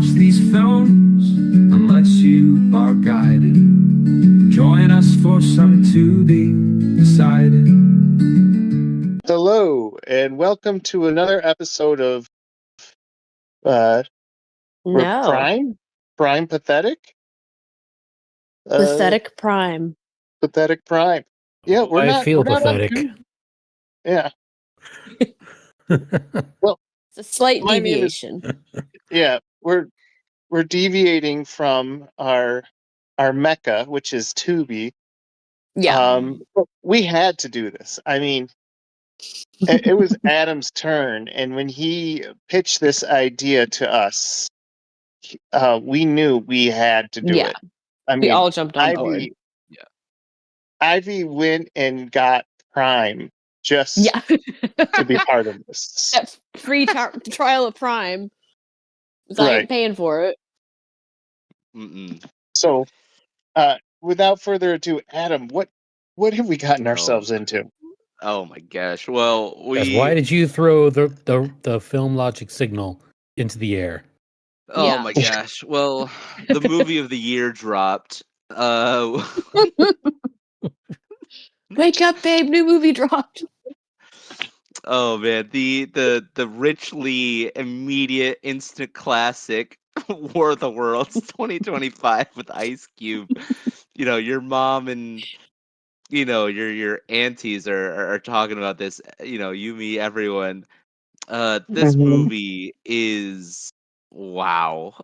watch these films unless you are guided. Join us for something to be decided. Hello, and welcome to another episode of Prime Pathetic. Pathetic Prime. Pathetic Prime. Yeah, we're I not. feel We're not on pathetic. too- Yeah. Well, It's a slight my name is. deviation. Yeah, we're deviating from our mecca, which is Tubi. But we had to do this. I mean, it was Adam's turn, and when he pitched this idea to us, we knew we had to do it. I We mean, all jumped on board. Ivy went and got Prime just to be part of this. That free trial of Prime. I ain't paying for it. So, without further ado, Adam, what have we gotten ourselves into? Oh my gosh! Well, Why did you throw the film logic signal into the air? Oh my gosh! Well, the movie of the year dropped. Wake up, babe! New movie dropped. Oh man, the richly immediate instant classic War of the Worlds 2025 with Ice Cube. You know, your mom and your aunties are talking about this. You know, you, me, everyone. This movie is wow.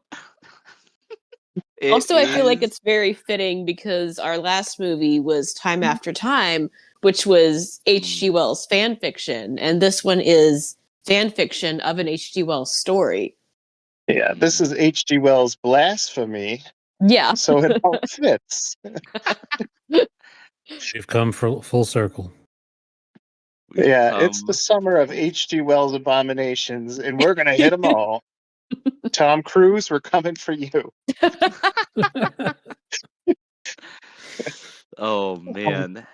I feel like it's very fitting because our last movie was Time After Time, which was H.G. Wells fan fiction, and this one is fan fiction of an H.G. Wells story. Yeah, this is H.G. Wells' blasphemy. Yeah. So it all fits. We've come full circle. It's the summer of H.G. Wells abominations, and we're going to hit them all. Tom Cruise, we're coming for you. Oh, man.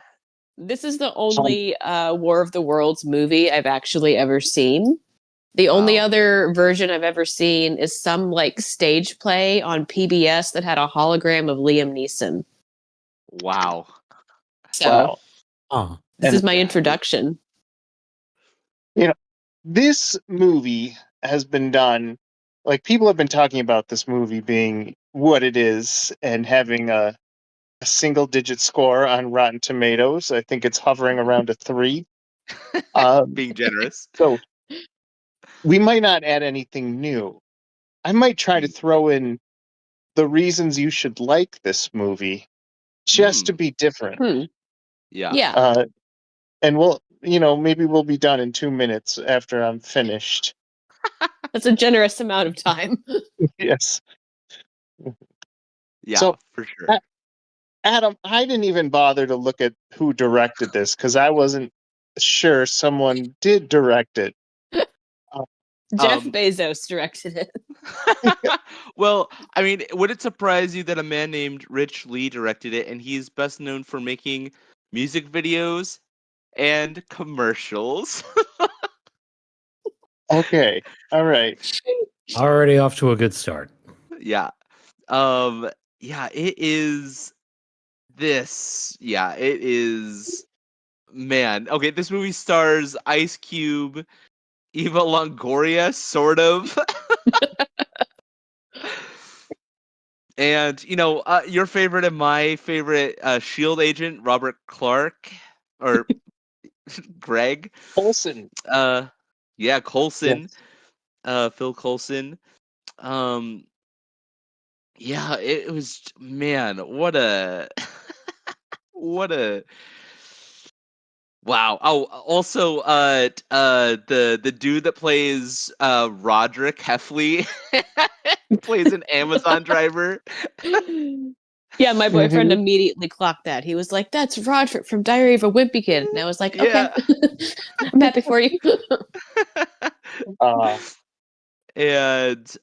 This is the only War of the Worlds movie I've actually ever seen. The only other version I've ever seen is some stage play on PBS that had a hologram of Liam Neeson. Wow. So, wow. This is my introduction. You know, this movie has been done, people have been talking about this movie being what it is and having a single-digit score on Rotten Tomatoes. I think it's hovering around a 3. Being generous. So we might not add anything new. I might try to throw in the reasons you should like this movie just to be different. Yeah. And we'll, maybe we'll be done in 2 minutes after I'm finished. That's a generous amount of time. Yes. Yeah, so, for sure. Adam, I didn't even bother to look at who directed this because I wasn't sure someone did direct it. Jeff Bezos directed it. Well, I mean, would it surprise you that a man named Rich Lee directed it, and he's best known for making music videos and commercials? Okay, all right. Already off to a good start. Yeah. It is this. Yeah, it is. Man, okay, this movie stars Ice Cube, Eva Longoria, sort of. And, your favorite and my favorite S.H.I.E.L.D. agent, Robert Clark, or Greg. Coulson. Coulson. Yes. Phil Coulson. It was, man, what a... what a... Wow. Oh, also, the dude that plays Roderick Heffley plays an Amazon driver. Yeah, my boyfriend immediately clocked that. He was like, "That's Roderick from Diary of a Wimpy Kid," and I was like, "Okay, I'm happy for you." And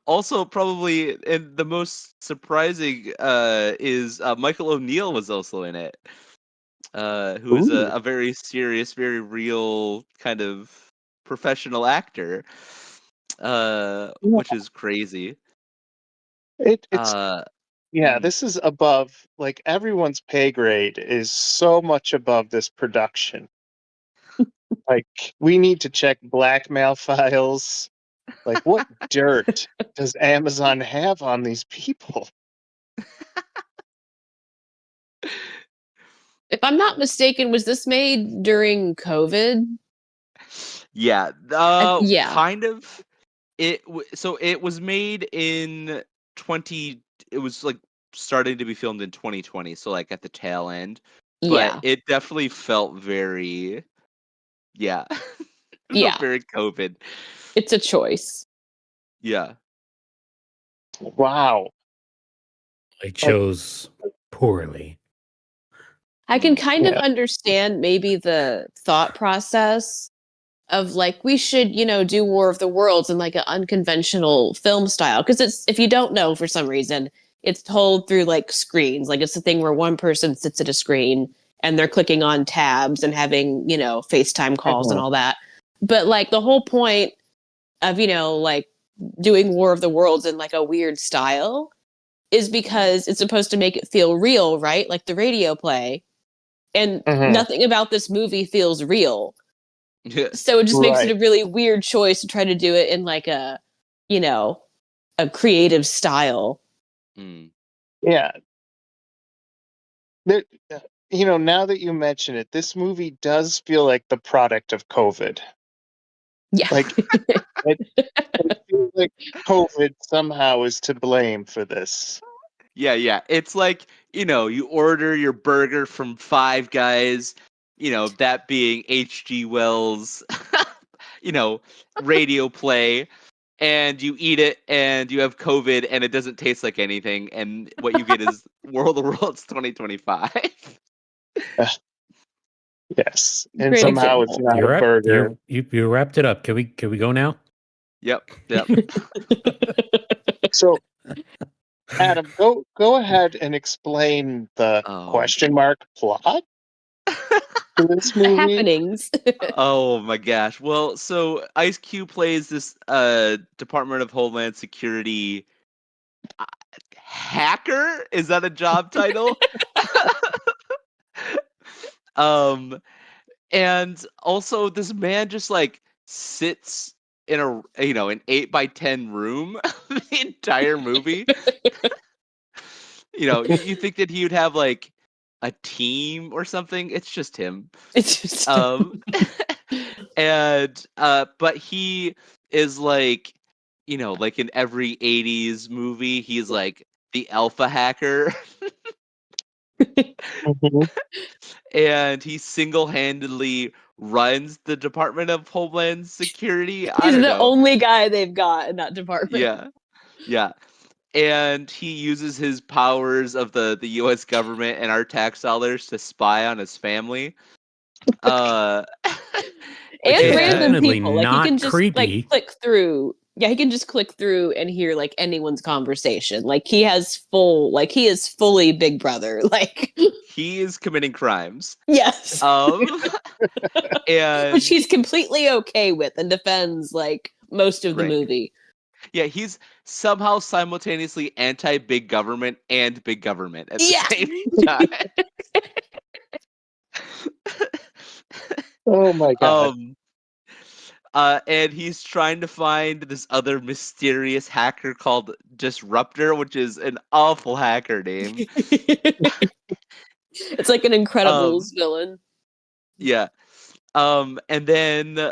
also probably, and the most surprising is Michael O'Neill was also in it. Who is a very serious, very real kind of professional actor, which is crazy. It's yeah, mm, this is above, like, everyone's pay grade is so much above this production. Like, we need to check blackmail files. Like, what dirt does Amazon have on these people? If I'm not mistaken, was this made during COVID? yeah, Yeah, kind of. So it was made in 20. It was like starting to be filmed in 2020, so like at the tail end. But yeah, it definitely felt very, yeah, it felt yeah. very COVID. It's a choice. Yeah. Wow. I Like, chose poorly. I can kind of yeah. understand maybe the thought process of like we should, do War of the Worlds in like an unconventional film style because it's if you don't know for some reason, it's told through like screens. Like it's the thing where one person sits at a screen and they're clicking on tabs and having, FaceTime calls and Mhm. all that. But like the whole point of, like doing War of the Worlds in like a weird style is because it's supposed to make it feel real, right? Like the radio play. And Mhm. nothing about this movie feels real. Yeah. So it just makes it Right. a really weird choice to try to do it in like you know, a creative style. Mm. Yeah. There, now that you mention it, this movie does feel like the product of COVID. Yeah. Like, it feels like COVID somehow is to blame for this. Yeah. It's like, you order your burger from Five Guys, that being H.G. Wells, you know, radio play, and you eat it and you have COVID and it doesn't taste like anything, and what you get is World of Worlds 2025. Yes. And Great somehow it's example. not a You're up. burger. You wrapped it up. Can we go now? Yep. So, Adam, go ahead and explain the Oh. question mark plot to this The movie. happenings. Oh my gosh. Well, so Ice Cube plays this Department of Homeland Security uh, hacker. Is that a job title? um and also this man just like sits in an 8 by 10 room the entire movie. You think that he would have like a team or something. It's just him. It's just um and but he is like, like in every 80s movie, he's like the alpha hacker. Mhm. And he single-handedly runs the Department of Homeland Security. I he's don't the know. only guy they've got in that department. Yeah, and he uses his powers of the US government and our tax dollars to spy on his family. uh Which And is random and definitely people. Like he can not just like creepy. click through. Yeah, he can just click through and hear like anyone's conversation. Like he is fully Big Brother. Like he is committing crimes. yes. um Which and he's completely okay with and defends like most of the right. movie. Yeah, he's somehow simultaneously anti big government and big government at the Yeah. same time. Oh my God. um and he's trying to find this other mysterious hacker called Disruptor, which is an awful hacker name. It's like an Incredibles um villain. yeah. And then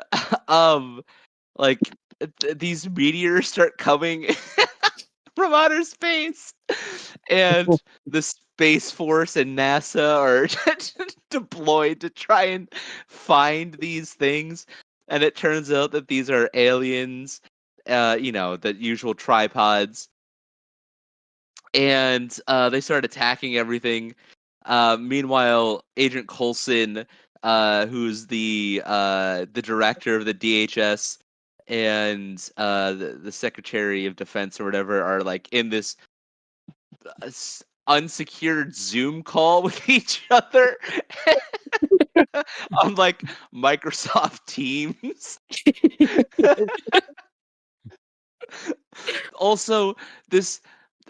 um like these meteors start coming from outer space, and the Space Force and NASA are deployed to try and find these things. And it turns out that these are aliens, the usual tripods, and they start attacking everything. Meanwhile, Agent Coulson, who's the director of the DHS, and the Secretary of Defense or whatever, are like in this unsecured Zoom call with each other on like Microsoft Teams. Also, this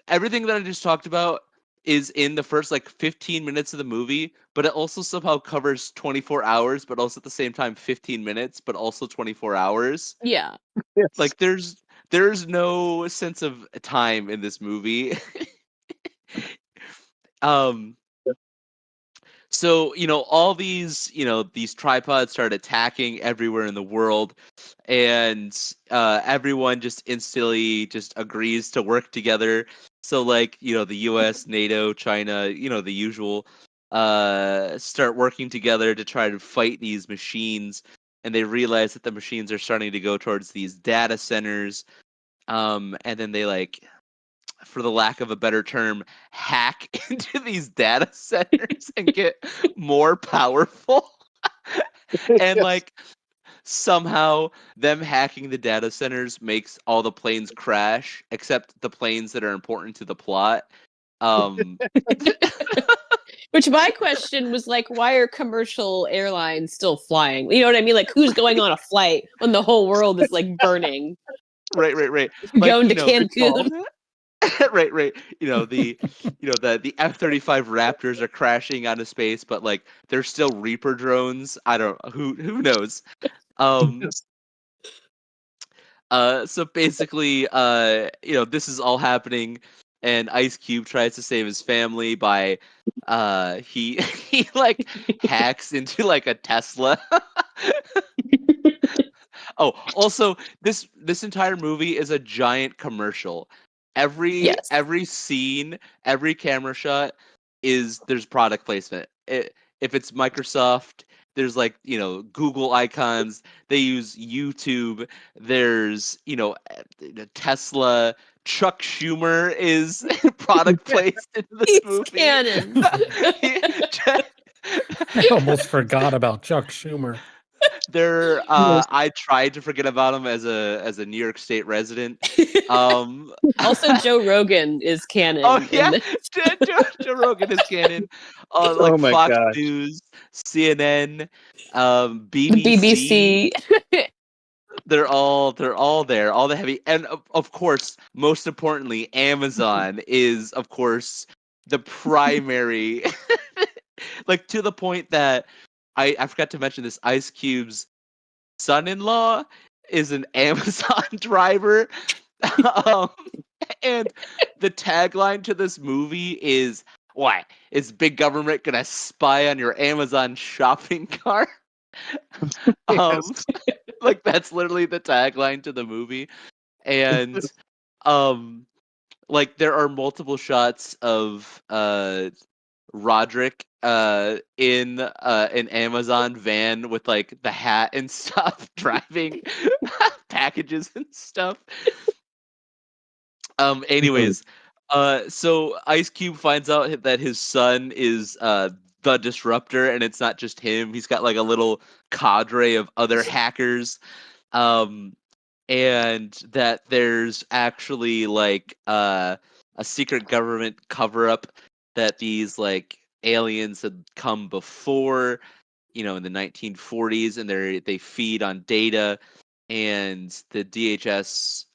everything that I just talked about is in the first like 15 minutes of the movie, but it also somehow covers 24 hours, but also at the same time 15 minutes, but also 24 hours. Yeah. Yes. Like there's no sense of time in this movie. um so, all these, these tripods start attacking everywhere in the world, and everyone just instantly just agrees to work together. So, like, the US, NATO, China, the usual, start working together to try to fight these machines, and they realize that the machines are starting to go towards these data centers, and then they, like, for the lack of a better term, hack into these data centers and get more powerful. And Yes. like somehow them hacking the data centers makes all the planes crash except the planes that are important to the plot. Um Which my question was like, why are commercial airlines still flying? You know what I mean? Like, who's going on a flight when the whole world is like burning? right. You're Like, going to Good call. Cancun. right. The F-35 Raptors are crashing out of space, but like they're still Reaper drones. I don't who knows. Um Yes. So basically, this is all happening, and Ice Cube tries to save his family by, he he like hacks into like a Tesla. Oh, also, this entire movie is a giant commercial. Every Yes. every scene, every camera shot there's product placement. If it's Microsoft, there's like, Google icons. They use YouTube. There's, Tesla. Chuck Schumer is product placed into this He's movie. canon. He- I almost forgot about Chuck Schumer. Yes. I tried to forget about him as a New York State resident. Um, Also, Joe Rogan is oh canon in yeah, this. Joe Rogan is canon. Oh Like my Fox gosh. News, CNN, The BBC. BBC. They're all there, all the heavy, and of course, most importantly, Amazon is of course the primary, like to the point that I forgot to mention this. Ice Cube's son-in-law is an Amazon driver. um, and the tagline to this movie is, "Why is big government gonna spy on your Amazon shopping cart?" um, Yes. like that's literally the tagline to the movie, and um, like there are multiple shots of Roderick in an Amazon van with like the hat and stuff driving packages and stuff. Anyways, so Ice Cube finds out that his son is the disruptor, and it's not just him. He's got like a little cadre of other hackers. Um and that there's actually like a secret government cover up, that these like aliens had come before, in the 1940s, and they feed on data, and the DHS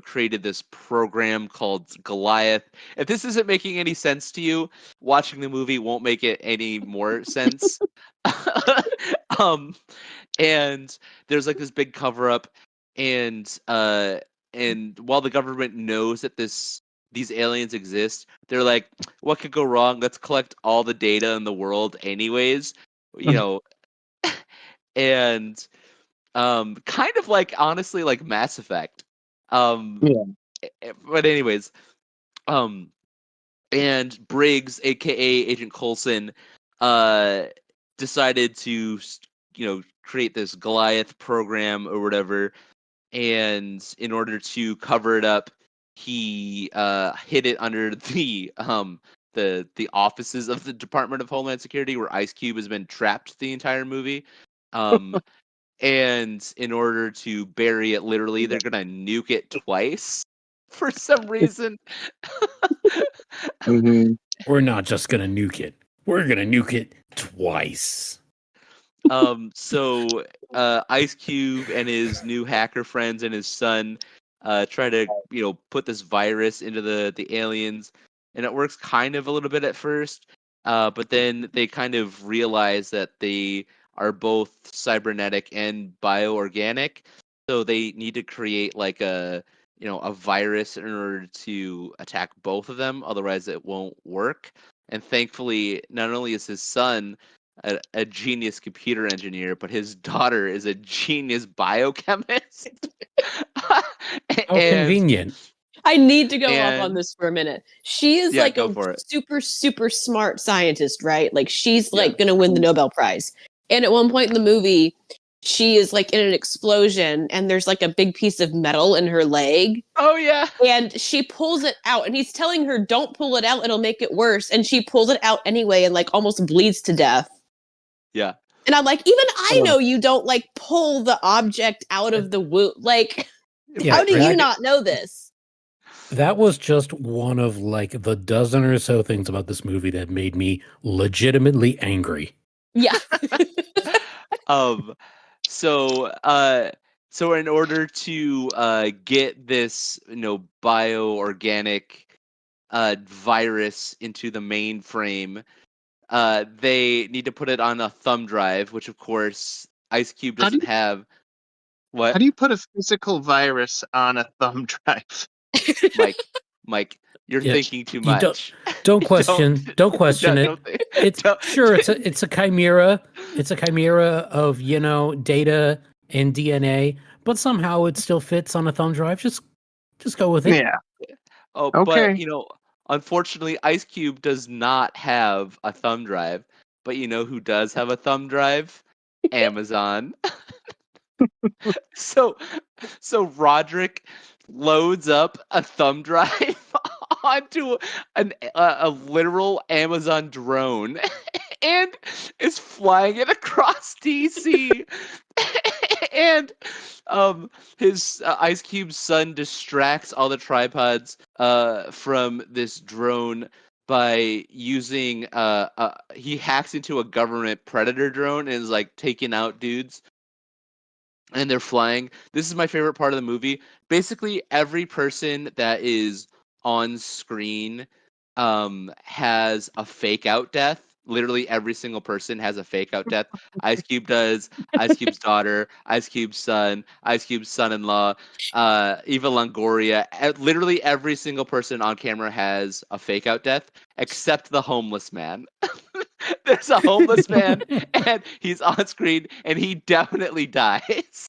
created this program called Goliath. If this isn't making any sense to you, watching the movie won't make it any more sense. um and there's like this big cover up, and while the government knows that these aliens exist, they're like, what could go wrong? Let's collect all the data in the world anyways, you know and kind of like, honestly, like Mass Effect. um Yeah. but anyways, um and Briggs, aka Agent Coulson, uh decided to create this Goliath program or whatever, and in order to cover it up, he hid it under the offices of the Department of Homeland Security, where Ice Cube has been trapped the entire movie. um and in order to bury it, literally, they're gonna nuke it twice for some reason. Hmm. We're not just gonna nuke it. We're gonna nuke it twice. So Ice Cube and his new hacker friends and his son try to put this virus into the aliens, and it works kind of a little bit at first, but then they kind of realize that they are both cybernetic and bioorganic, so they need to create like a virus in order to attack both of them, otherwise it won't work. And thankfully, not only is his son a genius computer engineer, but his daughter is a genius biochemist. How and convenient. I need to go off on and this for a minute. She is yeah, like go a for it. super, super smart scientist, right? Like she's Yeah. like going to win the Nobel Prize. And at one point in the movie, she is like in an explosion and there's like a big piece of metal in her leg. Oh yeah. And she pulls it out and he's telling her, don't pull it out, it'll make it worse. And she pulls it out anyway and like almost bleeds to death. Yeah. And I'm like, even I know you don't like pull the object out of the wound. Like, how do you not know this? That was just one of like the dozen or so things about this movie that made me legitimately angry. Yeah. So in order to get this bioorganic virus into the mainframe, they need to put it on a thumb drive, which of course Ice Cube doesn't have. What? How do you put a physical virus on a thumb drive? Mike, you're thinking too You much. Don't question. Don't question it. It's a chimera. It's a chimera of data and DNA, but somehow it still fits on a thumb drive. Just go with it. Yeah. Oh, okay. But unfortunately, Ice Cube does not have a thumb drive. But you know who does have a thumb drive? Amazon. So Roderick loads up a thumb drive onto a literal Amazon drone and is flying it across DC. And his Ice Cube's son distracts all the tripods from this drone by using he hacks into a government predator drone and is like taking out dudes, and they're flying. This is my favorite part of the movie. Basically, every person that is on screen has a fake out death. Literally every single person has a fake out death. Ice Cube does, Ice Cube's daughter, Ice Cube's son, Ice Cube's son-in-law, Eva Longoria. Literally every single person on camera has a fake out death, except the homeless man. There's a homeless man, and he's on screen, and he definitely dies.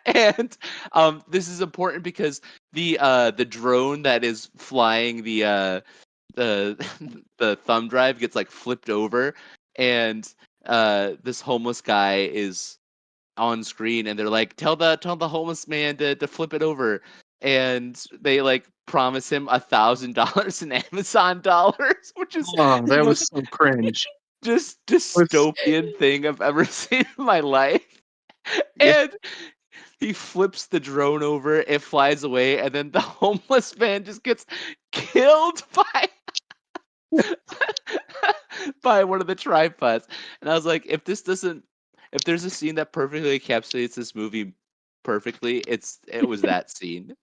And this is important because the drone that is flying the the thumb drive gets like flipped over, and this homeless guy is on screen, and they're like, tell the homeless man to flip it over, and they like promise him $1,000 in Amazon dollars, which is that was so cringe. just dystopian thing I've ever seen in my life. And he flips the drone over, it flies away, and then the homeless man just gets killed by one of the tripods. And I was like, if there's a scene that perfectly encapsulates this movie perfectly, it was that scene.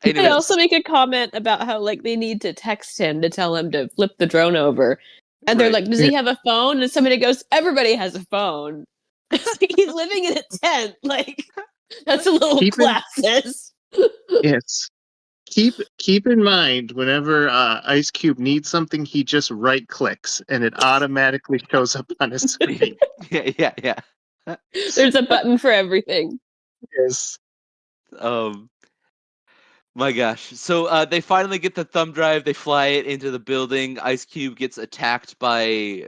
Anyways, they also make a comment about how like they need to text him to tell him to flip the drone over. And they're like, does he have a phone? And somebody goes, everybody has a phone. He's living in a tent. Like, that's a little classist. Yes. Keep in mind, whenever Ice Cube needs something, he just right clicks and it automatically shows up on his screen. Yeah. There's a button for everything. Yes. My gosh. So they finally get the thumb drive, they fly it into the building. Ice Cube gets attacked by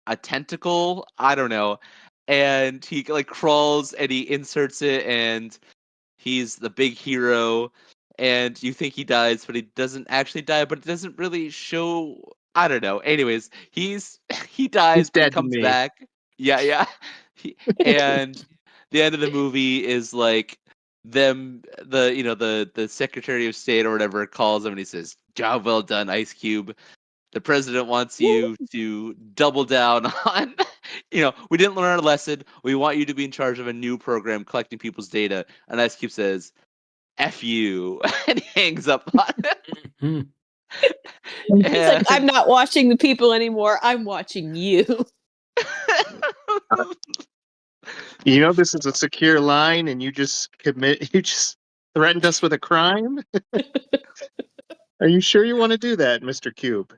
a tentacle, I don't know. And he like crawls and he inserts it, and he's the big hero, and you think he dies, but he doesn't actually die, but it doesn't really show. I don't know. Anyways, he dies, but he comes back. Yeah. And the end of the movie is like the Secretary of State or whatever calls him and he says, "Job well done, Ice Cube. The president wants you to double down on, we didn't learn our lesson. We want you to be in charge of a new program collecting people's data." And Ice Cube says, F you, and he hangs up on him. He's like, I'm not watching the people anymore. I'm watching you. You know this is a secure line, and you just threatened us with a crime? Are you sure you want to do that, Mr. Cube?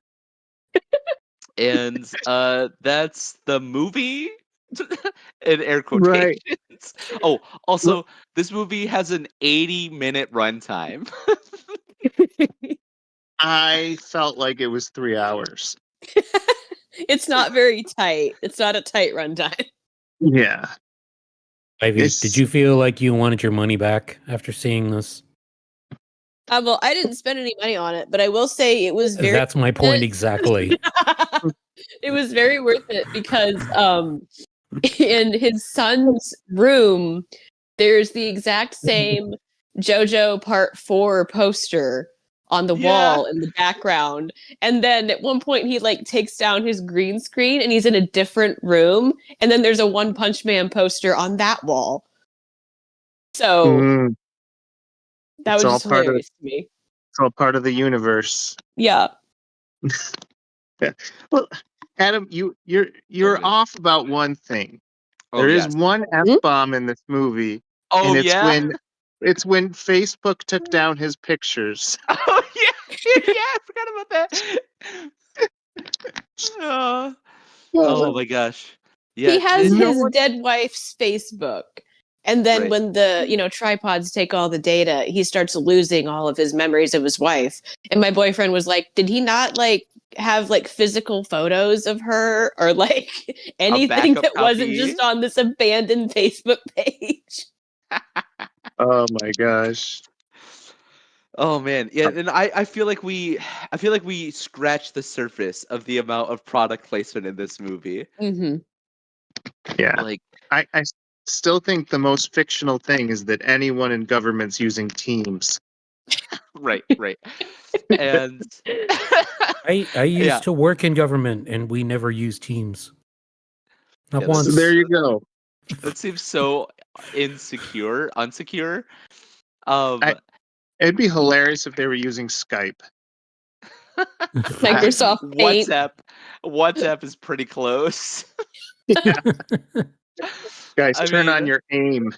And that's the movie in air quotations. Right. Oh, also, this movie has an 80-minute runtime. I felt like it was 3 hours. It's not very tight. It's not a tight runtime. Yeah. Ivy, did you feel like you wanted your money back after seeing this? Well, I didn't spend any money on it, but I will say it was very. That's my point exactly. It was very worth it because in his son's room, there's the exact same JoJo Part 4 poster on the wall in the background. And then at one point he like takes down his green screen and he's in a different room. And then there's a One Punch Man poster on that wall. So that was just hilarious to me. It's all part of the universe. Yeah. Yeah. Well, Adam, you're off about one thing. There is one F-bomb in this movie. Oh, and it's when Facebook took down his pictures. Oh yeah, I forgot about that. Oh my gosh. Yeah, he has his dead wife's Facebook. And then when the, tripods take all the data, he starts losing all of his memories of his wife. And my boyfriend was like, did he not have physical photos of her or anything that wasn't just on this abandoned Facebook page? Oh my gosh. Oh man. Yeah, and I feel like we scratched the surface of the amount of product placement in this movie. Mm-hmm. Yeah. I still think the most fictional thing is that anyone in government's using Teams. Right. And I used to work in government and we never used Teams. Not once. There you go. That seems so unsecure. It'd be hilarious if they were using Skype. Microsoft Paint. WhatsApp is pretty close. Yeah. Guys, turn on your aim.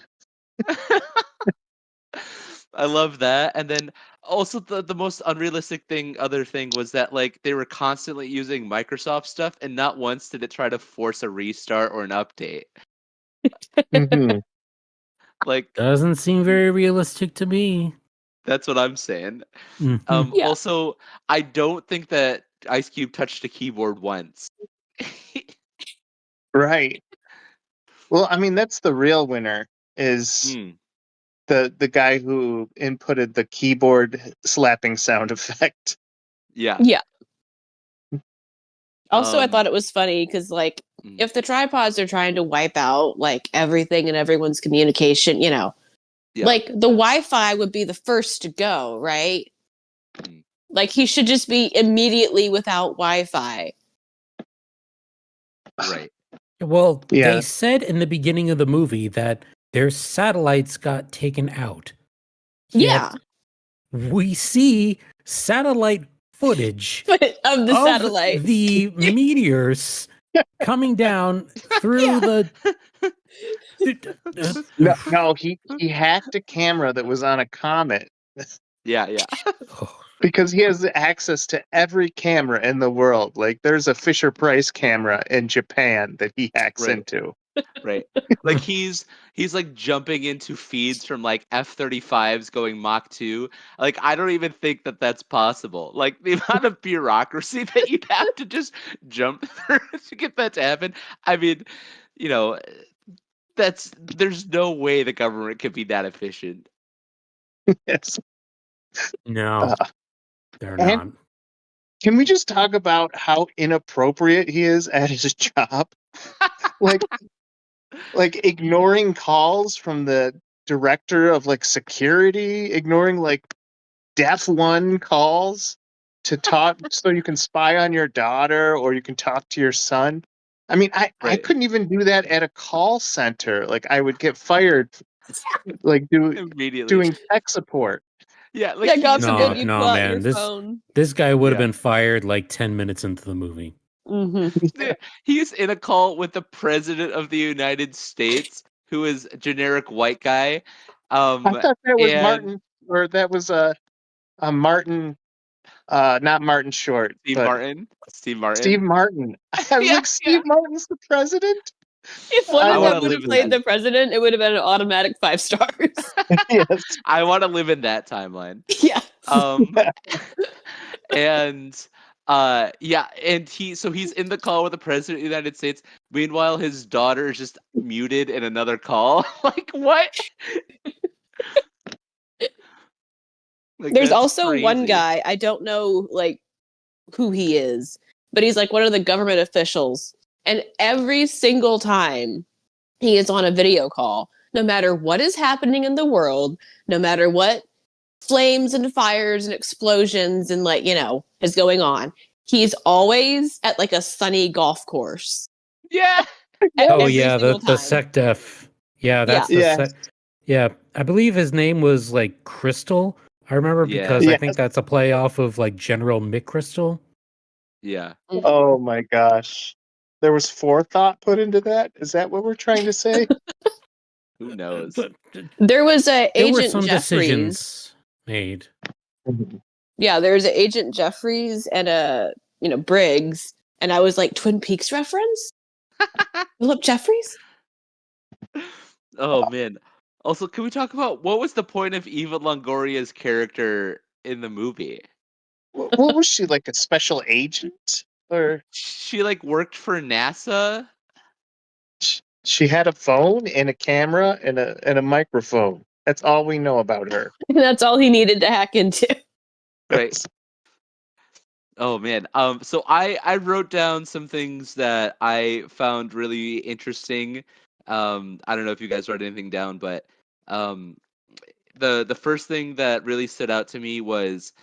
I love that. And then also the most unrealistic other thing was that they were constantly using Microsoft stuff and not once did it try to force a restart or an update. Mm-hmm. Doesn't seem very realistic to me. That's what I'm saying. Mm-hmm. Also, I don't think that Ice Cube touched a keyboard once. Right. Well, I mean, that's the real winner is the guy who inputted the keyboard slapping sound effect. Yeah. Also, I thought it was funny because, if the tripods are trying to wipe out, everything and everyone's communication, the Wi-Fi would be the first to go, right? He should just be immediately without Wi-Fi. Right. Well, they said in the beginning of the movie that their satellites got taken out. Yeah. Yet we see satellite footage of the satellites. The meteors coming down through the... No, he hacked a camera that was on a comet. Yeah. Because he has access to every camera in the world. There's a Fisher-Price camera in Japan that he hacks into. Right. He's jumping into feeds from F-35s going Mach 2. I don't even think that that's possible. The amount of bureaucracy that you'd have to just jump through to get that to happen. I mean, there's no way the government could be that efficient. Yes. No. They're not. Can we just talk about how inappropriate he is at his job? Ignoring calls from the director of security, ignoring Def 1 calls to talk so you can spy on your daughter or you can talk to your son. I mean, I couldn't even do that at a call center. I would get fired like Immediately. doing tech support. Yeah, like God forbid you no, pull out man. your phone. This guy would have been fired like 10 minutes into the movie. Mm-hmm. He's in a call with the president of the United States, who is a generic white guy. I thought that was And Martin, or that was a Martin, not Martin Short, Steve but Martin. Steve Martin. Steve Martin. I was like, Steve Martin's the president? If one I of wanna them would have live in played that. the president, it would have been an automatic 5 stars. Yes. I want to live in that timeline. Yeah. And and he's in the call with the president of the United States. Meanwhile, his daughter is just muted in another call. Like, what? Like, There's that's also one crazy. guy, I don't know like who he is, but he's like one of the government officials. And every single time he is on a video call, no matter what is happening in the world, no matter what flames and fires and explosions and is going on, he's always at like a sunny golf course. Yeah. Oh Every yeah, single the time. SecDef. Yeah, that's the Yes. Yeah, I believe his name was like Crystal. I remember because I think that's a play off of like General McChrystal. Yeah. Oh my gosh. There was forethought put into that? Is that what we're trying to say? Who knows? There was a There were Agent some Jeffries. decisions made. Yeah, there's an Agent Jeffries and a Briggs, and I was like, Twin Peaks reference? Philip Jeffries? Oh man. Also, can we talk about what was the point of Eva Longoria's character in the movie? What was she, like a special agent? Or She like worked for NASA? she had a phone and a camera and a microphone. That's all we know about her. That's all he needed to hack into. Right. Oh man. So I wrote down some things that I found really interesting. I don't know if you guys wrote anything down, but the first thing that really stood out to me was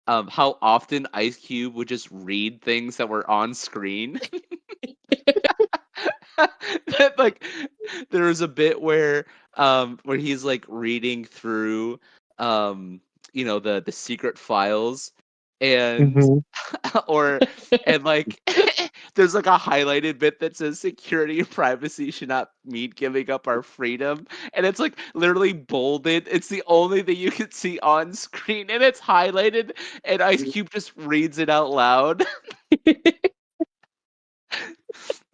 how often Ice Cube would just read things that were on screen. Like there was a bit where he's like reading through the secret files and and like there's like a highlighted bit that says security and privacy should not mean giving up our freedom, and it's like literally bolded. It's the only thing you can see on screen, and it's highlighted, and Ice Cube just reads it out loud.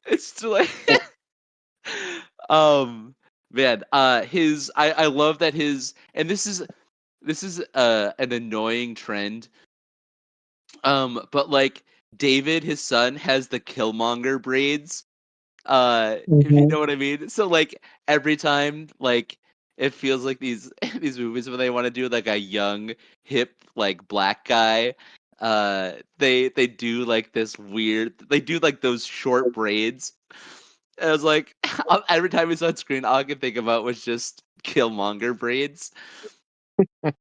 It's like man, I love that and this is an annoying trend. But like David, his son, has the Killmonger braids. If you know what I mean. So like every time, like it feels like these these movies when they want to do like a young, hip, like black guy, they do like this weird. They do like those short braids. And I was like, every time he's on screen, all I could think about was just Killmonger braids. Yeah.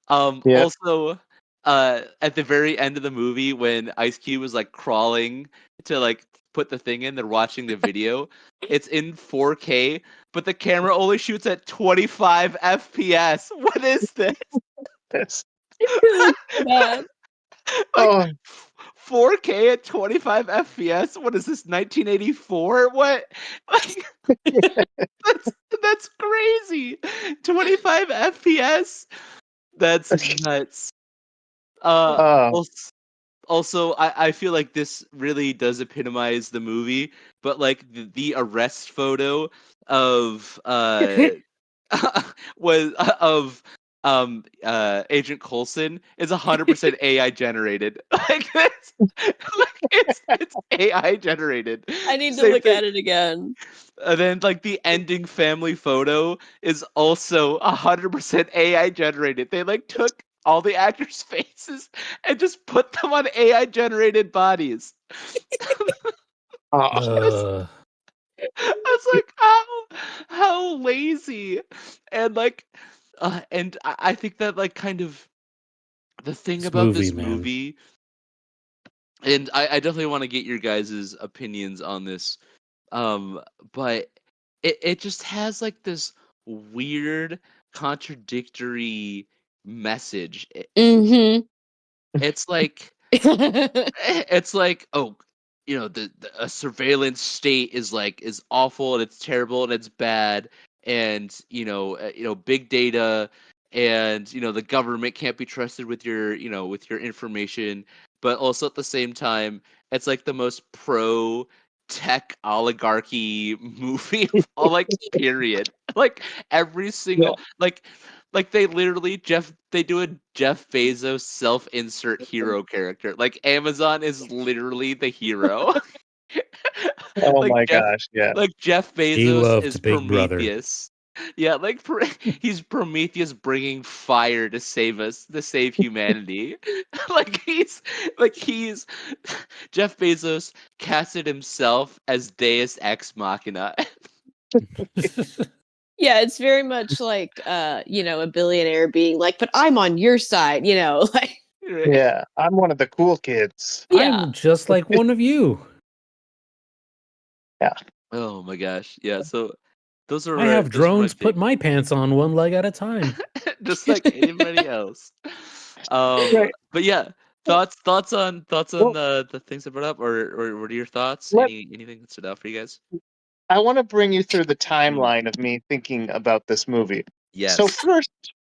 Also, at the very end of the movie, when Ice Cube was like crawling to like put the thing in, they're watching the video. It's in 4K, but the camera only shoots at 25 FPS. What is this? That's, Bad. Like 4K at 25 FPS. What is this? 1984? What? Like, that's crazy. 25 FPS. That's nuts. Also, I feel like this really does epitomize the movie, but like the arrest photo of was of Agent Coulson is 100% AI generated. Like it's AI generated. I need to Same look thing. at it again. And then like the ending family photo is also 100% AI generated. They like took all the actors' faces and just put them on AI generated bodies. I was like, how lazy. And like and I think that like kind of the thing about this movie, and I definitely want to get your guys' opinions on this. But it just has like this weird, contradictory message. Mm-hmm. It's like oh, a surveillance state is awful and it's terrible and it's bad, and big data, and the government can't be trusted with your information, but also at the same time it's like the most pro tech oligarchy movie of all, period. Every Yeah. single they literally they do a Jeff Bezos self-insert hero character. Amazon is literally the hero. Oh like my Jeff gosh, yeah. Jeff He Bezos is loved Big Brother. Prometheus. Yeah, he's Prometheus bringing fire to save humanity. He's Jeff Bezos casted himself as Deus Ex Machina. Yeah, it's very much like a billionaire being like, but I'm on your side, like Yeah, I'm one of the cool kids. yeah. I'm just like one of you. Yeah. Oh my gosh. Yeah, so those are I have those are my drones put my pants on one leg at a time. just like anybody else. Right. But yeah, thoughts on Well, the things I brought up, or what are your thoughts? let Anything that stood out for you guys? I want to bring you through the Mm, timeline of me thinking about this movie. So yes. first,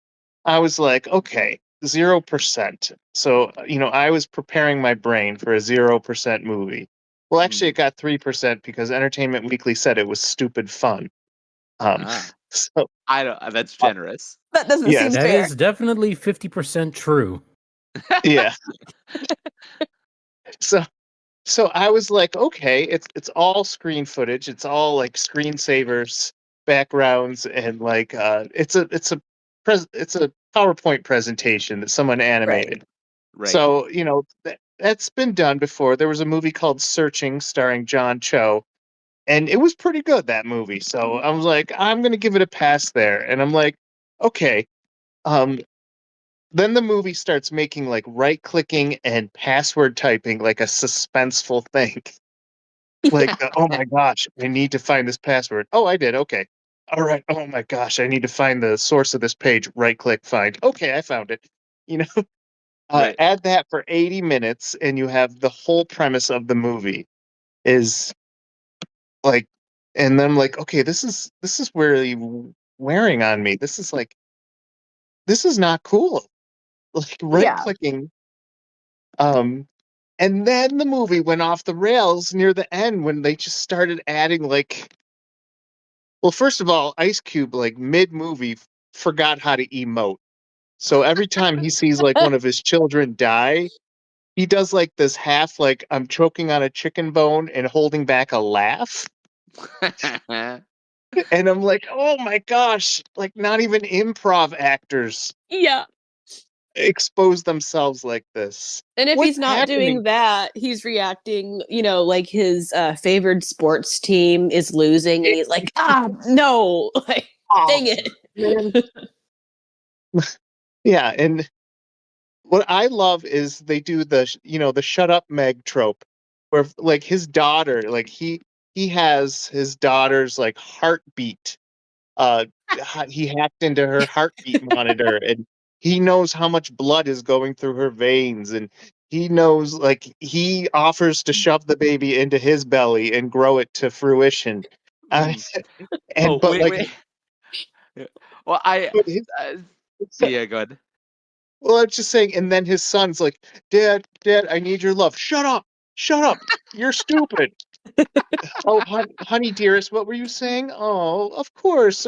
I was like, okay, 0%. So, I was preparing my brain for a 0% movie. Well, actually, Mm. it got 3% because Entertainment Weekly said it was stupid fun. Um, Ah, so, I don't. That's uh, generous. That doesn't seem yes, That fair. is definitely 50% true. yeah. So, so I was like, okay, it's all screen footage. It's all like screensavers, backgrounds, and it's a PowerPoint presentation that someone Right. animated. Right. So, that's been done before. There was a movie called Searching starring John Cho, and it was pretty good, that movie. So I was like, I'm going to give it a pass there. And I'm like, okay. Um, then the movie starts making like right clicking and password typing like a suspenseful thing. Like, Yeah. oh my gosh, I need to find this password. Oh, I did. Okay. All right. Oh my gosh, I need to find the source of this page. Right click, find. Okay, I found it. You know, Right. add that for 80 minutes, and you have the whole premise of the movie is like, and then I'm like, okay, this is really wearing on me. This is not cool. Like right Yeah. clicking. Um, and then the movie went off the rails near the end when they just started adding like, well, first of all, Ice Cube like mid movie forgot how to emote. So every time he sees like one of his children die, he does like this half like I'm choking on a chicken bone and holding back a laugh. And I'm like, oh my gosh, like not even improv actors Yeah. expose themselves like this. And if he's What's not happening? doing that, he's reacting, like his favored sports team is losing and he's like, ah, no, like, Oh, dang it. man. Yeah, and what I love is they do the shut up Meg trope where like his daughter, like he has his daughter's like heartbeat. He hacked into her heartbeat monitor, and he knows how much blood is going through her veins, and he knows like he offers to shove the baby into his belly and grow it to fruition. Uh, Mm. Oh, and but wait, like wait. Yeah. Well, I but his, uh, so- yeah, go ahead. well, I'm just saying, and then his son's like, Dad, I need your love. Shut up, you're stupid. Oh, honey, dearest, what were you saying? Oh, of course.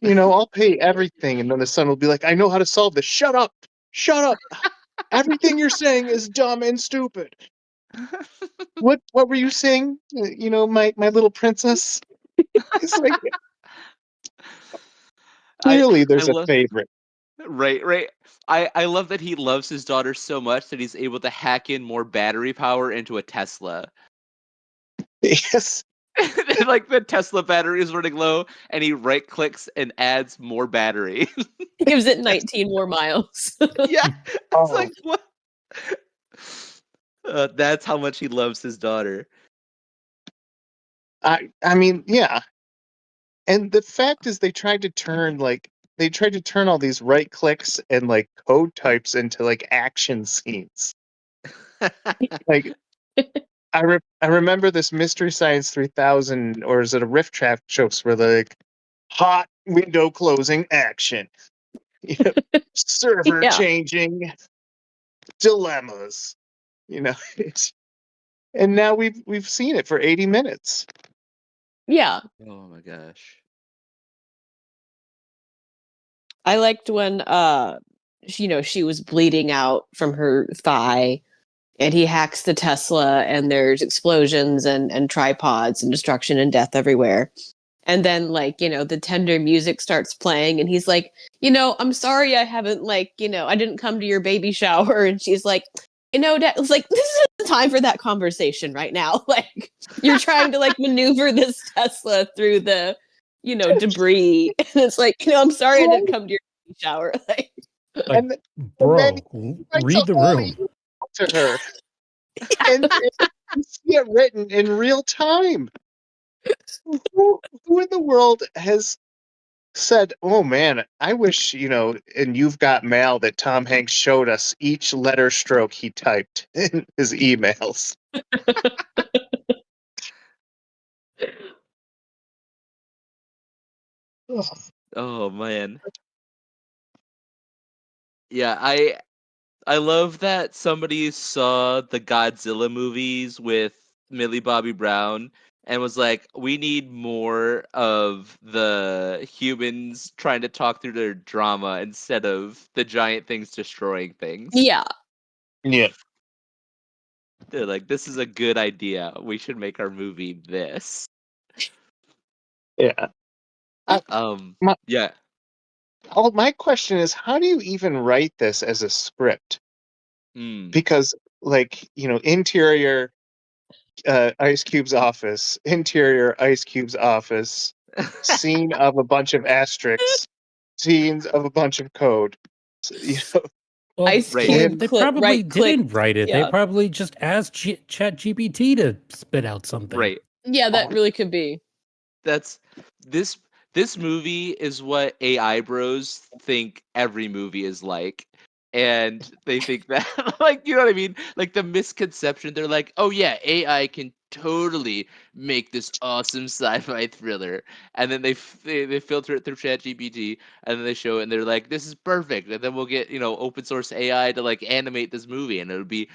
I'll pay everything. And then the son will be like, I know how to solve this. Shut up. Everything you're saying is dumb and stupid. What were you saying? My little princess. It's like I clearly I there's a love favorite. right. I love that he loves his daughter so much that he's able to hack in more battery power into a Tesla. Yes. Like the Tesla battery is running low, and he right clicks and adds more battery. Gives it 19 more miles. Yeah, it's Oh, like what? That's how much he loves his daughter. I mean, yeah. And the fact is, they tried to turn all these right clicks and like code types into like action scenes. Like I remember this Mystery Science 3000, or is it a Rift Trap jokes where they're like hot window closing action, you know, server changing dilemmas, you know. And now we've seen it for 80 minutes. Yeah. Oh my gosh. I liked when she was bleeding out from her thigh and he hacks the Tesla and there's explosions and tripods and destruction and death everywhere. And then the tender music starts playing and he's like, I'm sorry I haven't I didn't come to your baby shower. And she's like, Dad, it's like, this isn't the time for that conversation right now. Like, you're trying to maneuver this Tesla through the, debris. And it's like, I'm sorry I didn't come to your baby shower. And bro, then read the room to her. And you see it written in real time. Who in the world has said, "Oh man, I wish and You've Got Mail that Tom Hanks showed us each letter stroke he typed in his emails." Oh man. Yeah, I love that somebody saw the Godzilla movies with Millie Bobby Brown and was like, we need more of the humans trying to talk through their drama instead of the giant things destroying things. Yeah. Yeah. They're like, this is a good idea. We should make our movie this. Yeah. Yeah. My question is, how do you even write this as a script? Because, interior Ice Cube's office, interior Ice Cube's office, scene of a bunch of asterisks, scenes of a bunch of code. Well, Ice right. Cube, they click, probably right click. didn't write it. Yeah. They probably just asked ChatGPT to spit out something. Right. Yeah, that really could be. That's this movie is what AI bros think every movie is like. And they think that you know what I mean? Like the misconception, they're like, oh yeah, AI can totally make this awesome sci-fi thriller. And then they filter it through ChatGPT and then they show it and they're like, this is perfect. And then we'll get, open source AI to animate this movie and it'll be,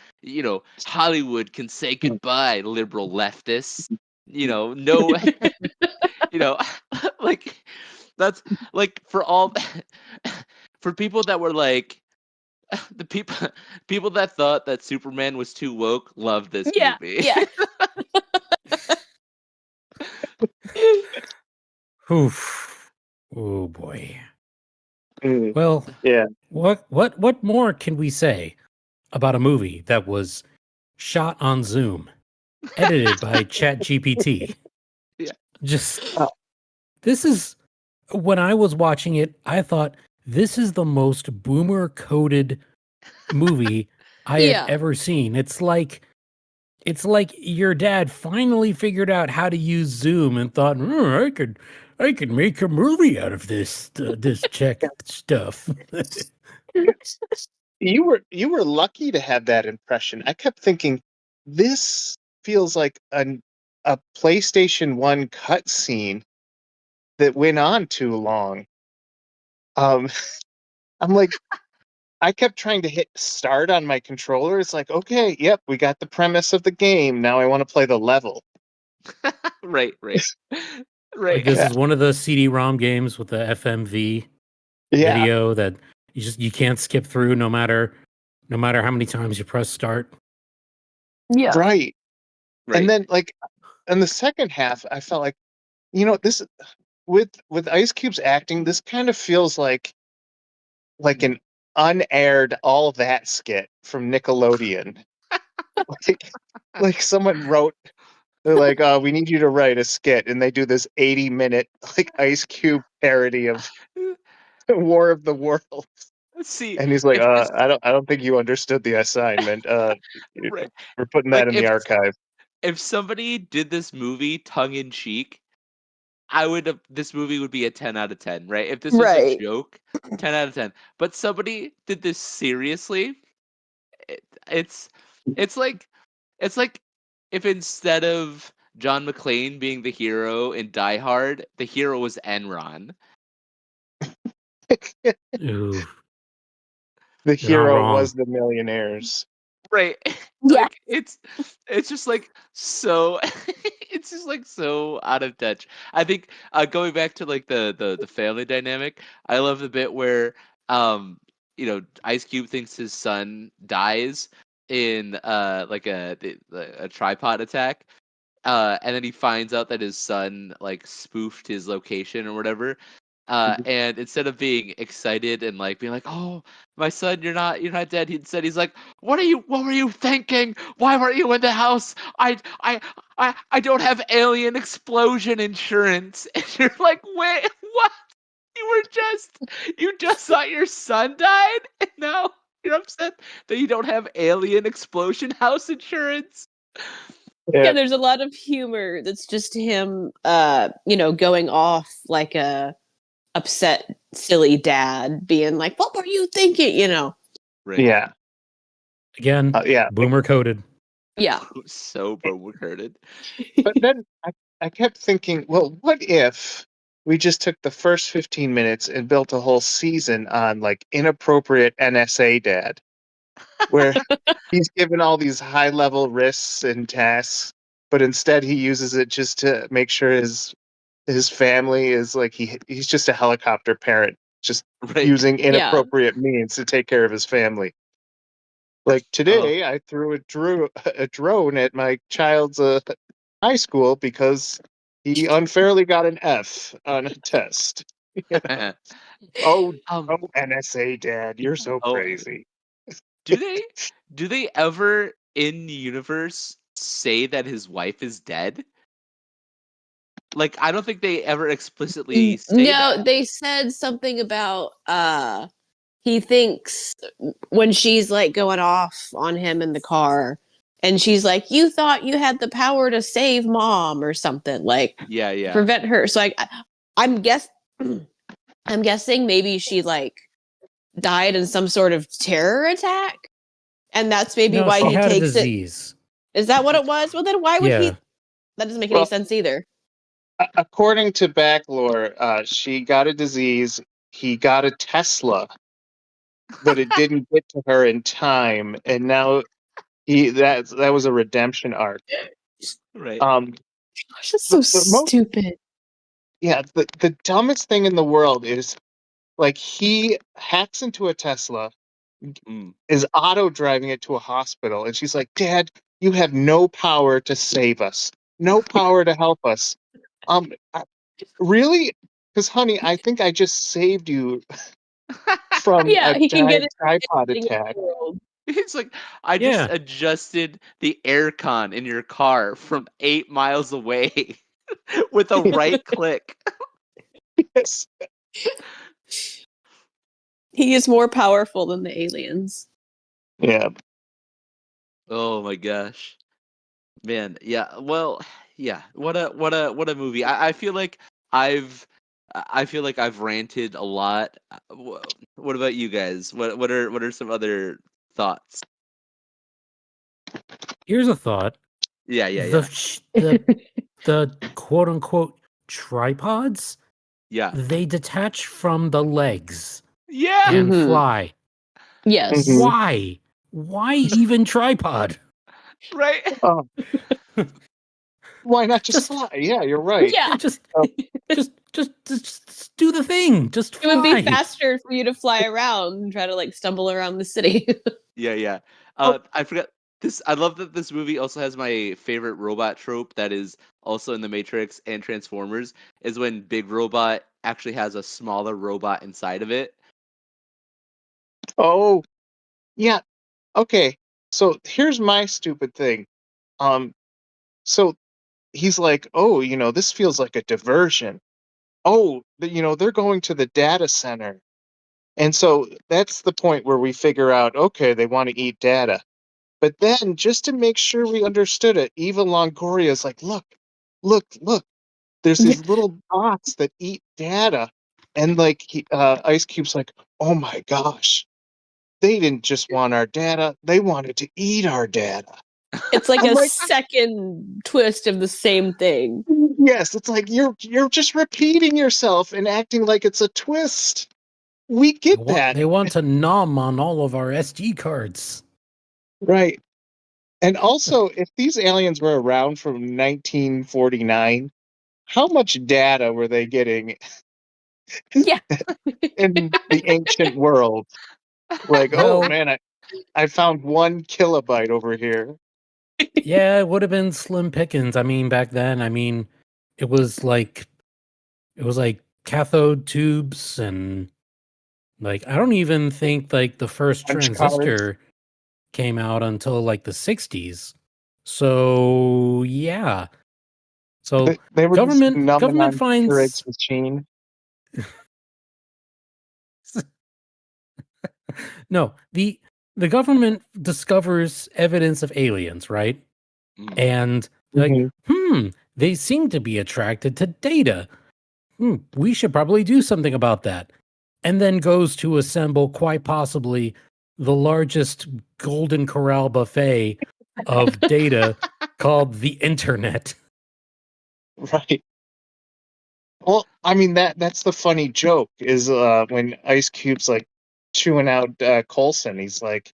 Hollywood can say goodbye, liberal leftists. No that's for all for people that were the people that thought that Superman was too woke love this movie. Yeah. Oof. Oh boy. Mm. Well, yeah. What more can we say about a movie that was shot on Zoom, edited by ChatGPT? Yeah. This is, when I was watching it, I thought this is the most boomer coded movie I have ever seen. It's like your dad finally figured out how to use Zoom and thought, I could make a movie out of this check stuff. You were lucky to have that impression. I kept thinking, this feels like a PlayStation 1 cutscene that went on too long. I'm like, I kept trying to hit start on my controller. It's like, okay, yep, we got the premise of the game. Now I want to play the level. Right. Like this is one of the CD-ROM games with the FMV video that you can't skip through no matter how many times you press start. Yeah. Right. And then in the second half, I felt like, this with Ice Cube's acting, this kind of feels like an unaired All That skit from Nickelodeon. like someone wrote, they're like, "Oh, we need you to write a skit," and they do this 80-minute Ice Cube parody of the War of the Worlds. See, and he's like, I don't think you understood the assignment. We're putting that in the archive. If somebody did this movie tongue in cheek, this movie would be a 10 out of 10, right? If this was a joke, 10 out of 10. But somebody did this seriously. It's it's like it's like if instead of John McClane being the hero in Die Hard, the hero was Enron. Ooh, The you're not hero wrong. was the millionaires. Right. Yeah. Like it's just like so it's just like so out of touch. I think going back to like the family dynamic, I love the bit where Ice Cube thinks his son dies in like a tripod attack. And then he finds out that his son like spoofed his location or whatever. And instead of being excited and like being like, "Oh, my son, you're not dead," he's like, what were you thinking? Why weren't you in the house? I don't have alien explosion insurance." And you're like, "Wait, what? You just thought your son died, and now you're upset that you don't have alien explosion house insurance?" Yeah, there's a lot of humor that's just him going off like a upset silly dad being like, "What were you thinking?" Right. Yeah. Again, boomer coded. Yeah. So boomer coded. But then I kept thinking, well, what if we just took the first 15 minutes and built a whole season on like inappropriate NSA dad, where he's given all these high level risks and tasks, but instead he uses it just to make sure his family is like he's just a helicopter parent, just using inappropriate means to take care of his family. Like today, I threw a drone at my child's high school because he unfairly got an F on a test. Oh, NSA dad, you're so crazy. Do they ever in the universe say that his wife is dead? Like, I don't think they ever explicitly say that. No, they said something about he thinks when she's like going off on him in the car and she's like, "You thought you had the power to save mom," or something, like prevent her. So I'm guessing maybe she like died in some sort of terror attack, and that's maybe why he had takes a disease. Is that what it was? Well, then why would he? That doesn't make any sense either. According to Backlore, she got a disease. He got a Tesla, but it didn't get to her in time, and now that was a redemption arc. Right. Gosh, that's so stupid. The dumbest thing in the world is like he hacks into a Tesla, is auto driving it to a hospital, and she's like, "Dad, you have no power to save us, no power to help us." Really? Because, honey, I think I just saved you from a tripod attack. It's like, I just adjusted the aircon in your car from 8 miles away with a right click. Yes. He is more powerful than the aliens. Yeah. Oh my gosh. Man, yeah. Well, yeah. What a movie. I feel like I've ranted a lot. What about you guys? What are some other thoughts? Here's a thought. Yeah. The quote unquote tripods. Yeah. They detach from the legs. Yeah. And fly. Yes. Why? Why even tripod? Right. Why not just fly? Yeah, you're right. Yeah. Just do the thing. Just fly. It would be faster for you to fly around and try to like stumble around the city. Yeah. I forgot this. I love that this movie also has my favorite robot trope that is also in The Matrix and Transformers, is when Big Robot actually has a smaller robot inside of it. Oh, yeah. Okay. So here's my stupid thing. So he's like, "Oh, this feels like a diversion. Oh, they're going to the data center." And so that's the point where we figure out, okay, they want to eat data. But then, just to make sure we understood it, Eva Longoria is like, look. there's these little bots that eat data, and like Ice Cube's like, oh my gosh, they didn't just want our data, they wanted to eat our data. It's like a second twist of the same thing. Yes, it's like you're just repeating yourself and acting like it's a twist. We get that. They want to nom on all of our SD cards. Right. And also, if these aliens were around from 1949, how much data were they getting Yeah. in the ancient world? Like, Well, oh man, I found 1 kilobyte over here. Yeah, it would have been slim pickings. I mean, back then, it was like cathode tubes and like I don't even think like the first Punch transistor came out until like the 60s. So, yeah. So They were just numbing government on finds Keurig's machine. No, the government discovers evidence of aliens, right? And like, they seem to be attracted to data. We should probably do something about that. And then goes to assemble quite possibly the largest Golden Corral buffet of data called the internet. Right. Well, I mean that's the funny joke is when Ice Cube's like chewing out Coulson. He's like,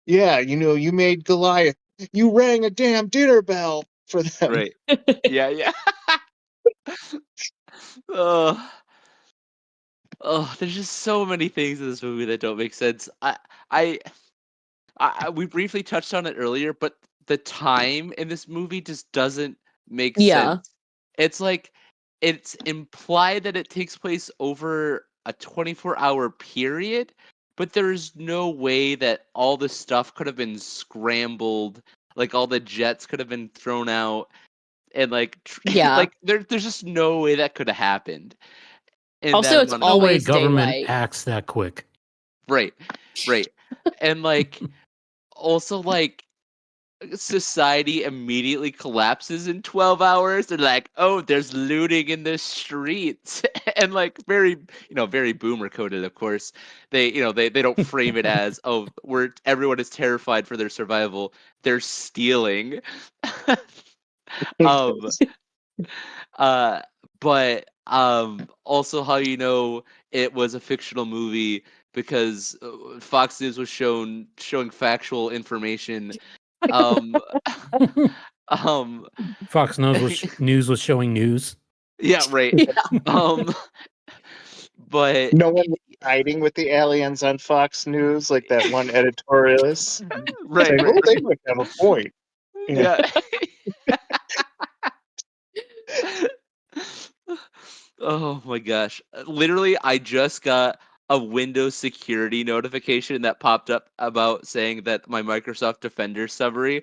"Yeah, you made Goliath. You rang a damn dinner bell for them." Right. Yeah. Oh, there's just so many things in this movie that don't make sense. We briefly touched on it earlier, but the time in this movie just doesn't make sense. It's like it's implied that it takes place over a 24-hour period, but there's no way that all the stuff could have been scrambled, like all the jets could have been thrown out, and like like there's just no way that could have happened. And also, it's no way always government daylight. acts that quick. Right. And like also like society immediately collapses in 12 hours. They're like, oh, there's looting in the streets. And like very boomer coded, of course. They don't frame it as, oh, everyone is terrified for their survival. They're stealing. But also how it was a fictional movie because Fox News was showing factual information. Fox News was showing news. Yeah, right. But no one was hiding with the aliens on Fox News, like that one editorialist. Right, saying, right. Oh, they might have a point. Yeah. Oh my gosh. Literally, I just got a Windows security notification that popped up about saying that my Microsoft Defender summary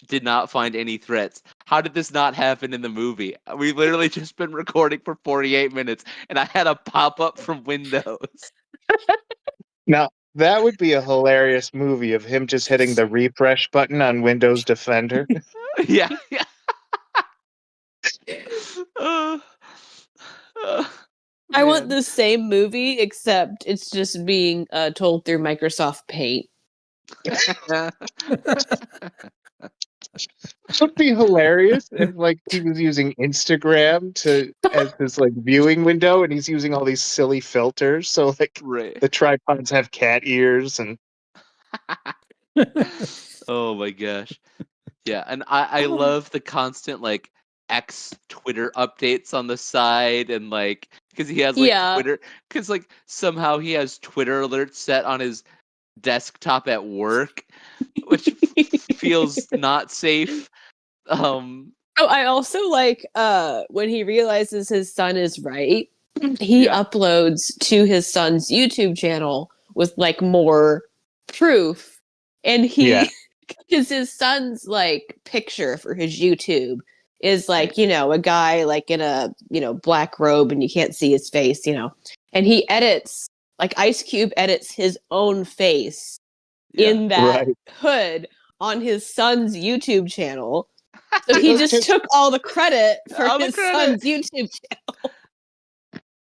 did not find any threats. How did this not happen in the movie? We've literally just been recording for 48 minutes and I had a pop-up from Windows. Now, that would be a hilarious movie of him just hitting the refresh button on Windows Defender. Yeah. I want the same movie, except it's just being told through Microsoft Paint. It would be hilarious if, like, he was using Instagram as his like viewing window, and he's using all these silly filters. So, like, the tripods have cat ears, and oh my gosh, yeah, and I love the constant like X Twitter updates on the side, and like because he has like Twitter, because like somehow he has Twitter alerts set on his desktop at work, which feels not safe. I also like when he realizes his son is right, he uploads to his son's YouTube channel with like more proof, and because his son's like picture for his YouTube is like a guy like in a black robe and you can't see his face, and he edits like Ice Cube edits his own face in that hood on his son's YouTube channel. So he just took all the credit for his son's YouTube channel.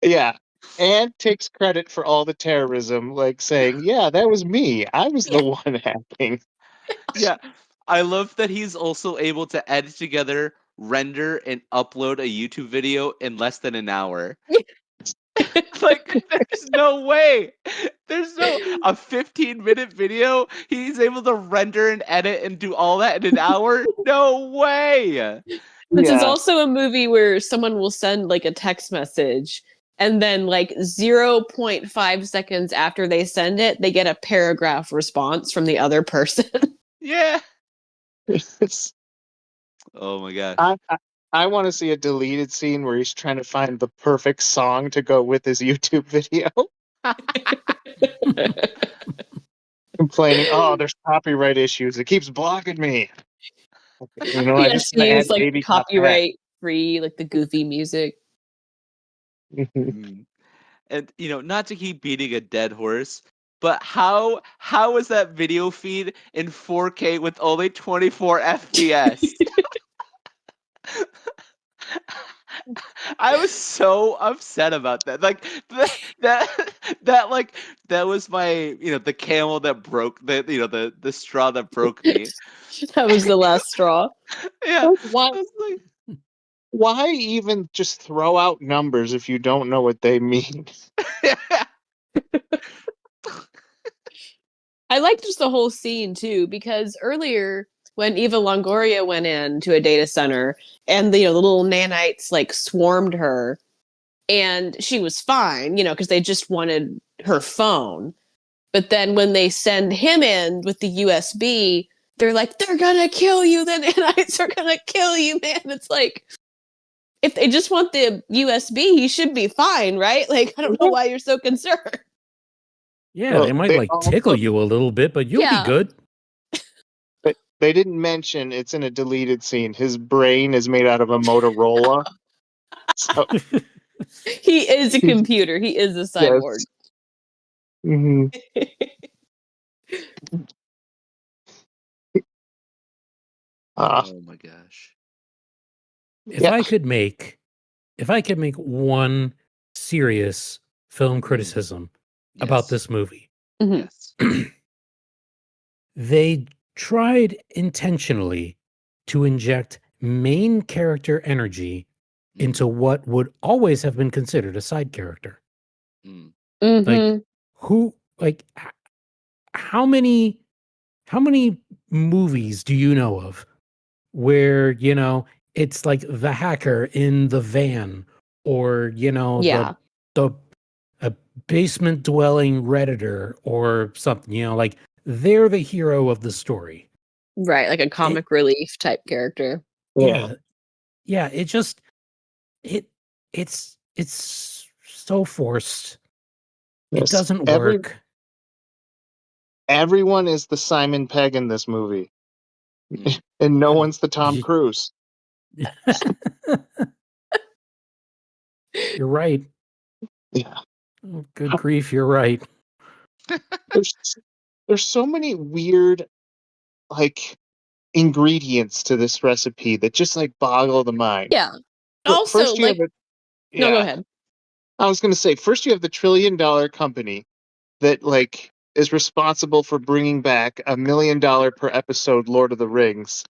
Yeah. And takes credit for all the terrorism, like saying, yeah, that was me. I was the one hacking. Yeah. I love that he's also able to edit together, render, and upload a YouTube video in less than an hour. Like, there's no way. There's a 15-minute video. He's able to render and edit and do all that in an hour? No way. This is also a movie where someone will send like a text message, and then like 0.5 seconds after they send it, they get a paragraph response from the other person. Yeah. Oh my gosh. I want to see a deleted scene where he's trying to find the perfect song to go with his YouTube video. Complaining, oh, there's copyright issues. It keeps blocking me. You know, he I has just to use like baby copyright free, like the goofy music. And not to keep beating a dead horse, but how is that video feed in 4K with only 24 FPS? I was so upset about that. Like that was my the camel that broke the straw that broke me. That was the last straw. Yeah. Why even just throw out numbers if you don't know what they mean? I liked just the whole scene too, because earlier when Eva Longoria went into a data center and the little nanites like swarmed her, and she was fine, because they just wanted her phone. But then when they send him in with the USB, they're like, they're gonna kill you. The nanites are gonna kill you, man. It's like, if they just want the USB, he should be fine, right? Like, I don't know why you're so concerned. Yeah, they might tickle you a little bit, but you'll be good. But they didn't mention it's in a deleted scene. His brain is made out of a Motorola. So he is a computer. He is a cyborg. Yes. Mm-hmm. Oh my gosh. If I could make one serious film criticism about this movie. Yes. They tried intentionally to inject main character energy into what would always have been considered a side character. Like how many movies do you know of where it's like the hacker in the van, or the a basement dwelling redditor or something, like they're the hero of the story, right? Like a comic relief type character. Yeah. It just it's so forced. It doesn't work. Everyone is the Simon Pegg in this movie. And no one's the Tom Cruise. You're right. Yeah. Oh, good grief, you're right. There's so many weird ingredients to this recipe that just boggle the mind. Yeah. Also, first you have no, go ahead. I was going to say, first you have the $1 trillion company that is responsible for bringing back $1 million per episode Lord of the Rings,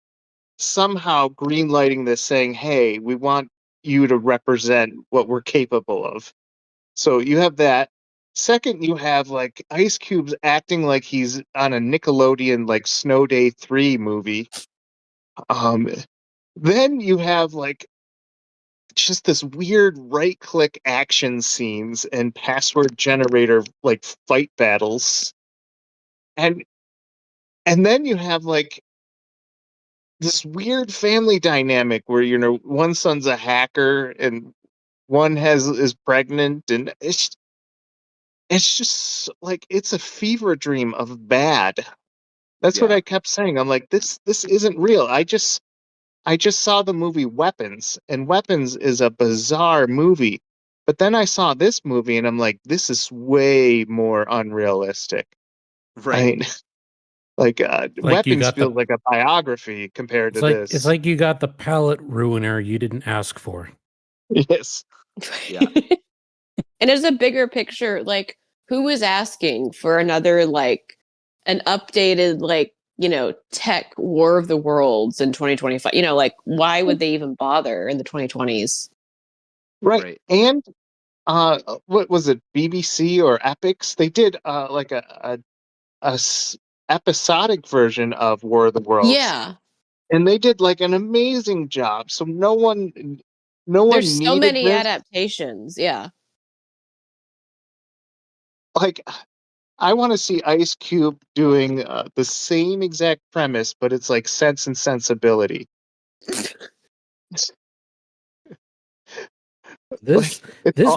somehow greenlighting this, saying, hey, we want you to represent what we're capable of. So you have that. Second, you have Ice Cube's acting like he's on a Nickelodeon Snow Day 3 movie. Then you have just this weird right-click action scenes and password generator fight battles. And then you have this weird family dynamic where one son's a hacker and one is pregnant, and it's just it's a fever dream of bad. That's what I kept saying. I'm like, this isn't real. I just saw the movie Weapons, and Weapons is a bizarre movie. But then I saw this movie, and I'm like, this is way more unrealistic. Right. Weapons feels like a biography compared to this. It's like you got the palette ruiner you didn't ask for. Yes. Yeah. And there's a bigger picture, like, who was asking for another, like, an updated, like, tech War of the Worlds in 2025? Like, why would they even bother in the 2020s? Right. And what was it, BBC or Epix? They did like a episodic version of War of the Worlds. Yeah. And they did like an amazing job. So no one There's so needed many this. adaptations. Yeah. Like, I want to see Ice Cube doing the same exact premise, but it's like Sense and Sensibility. This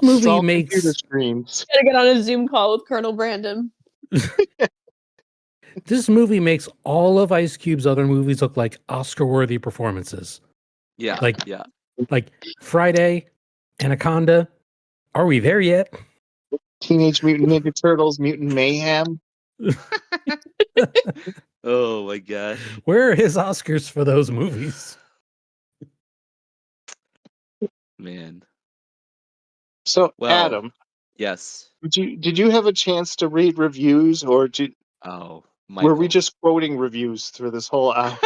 movie makes computer screens. Gotta get on a Zoom call with Colonel Brandon. This movie makes all of Ice Cube's other movies look like Oscar-worthy performances. Yeah. Like Friday, Anaconda. Are we there yet? Teenage Mutant Ninja Turtles, Mutant Mayhem. Oh my gosh. Where are his Oscars for those movies? Man. So, Adam. Yes. Did you have a chance to read reviews, or were we just quoting reviews through this whole hour?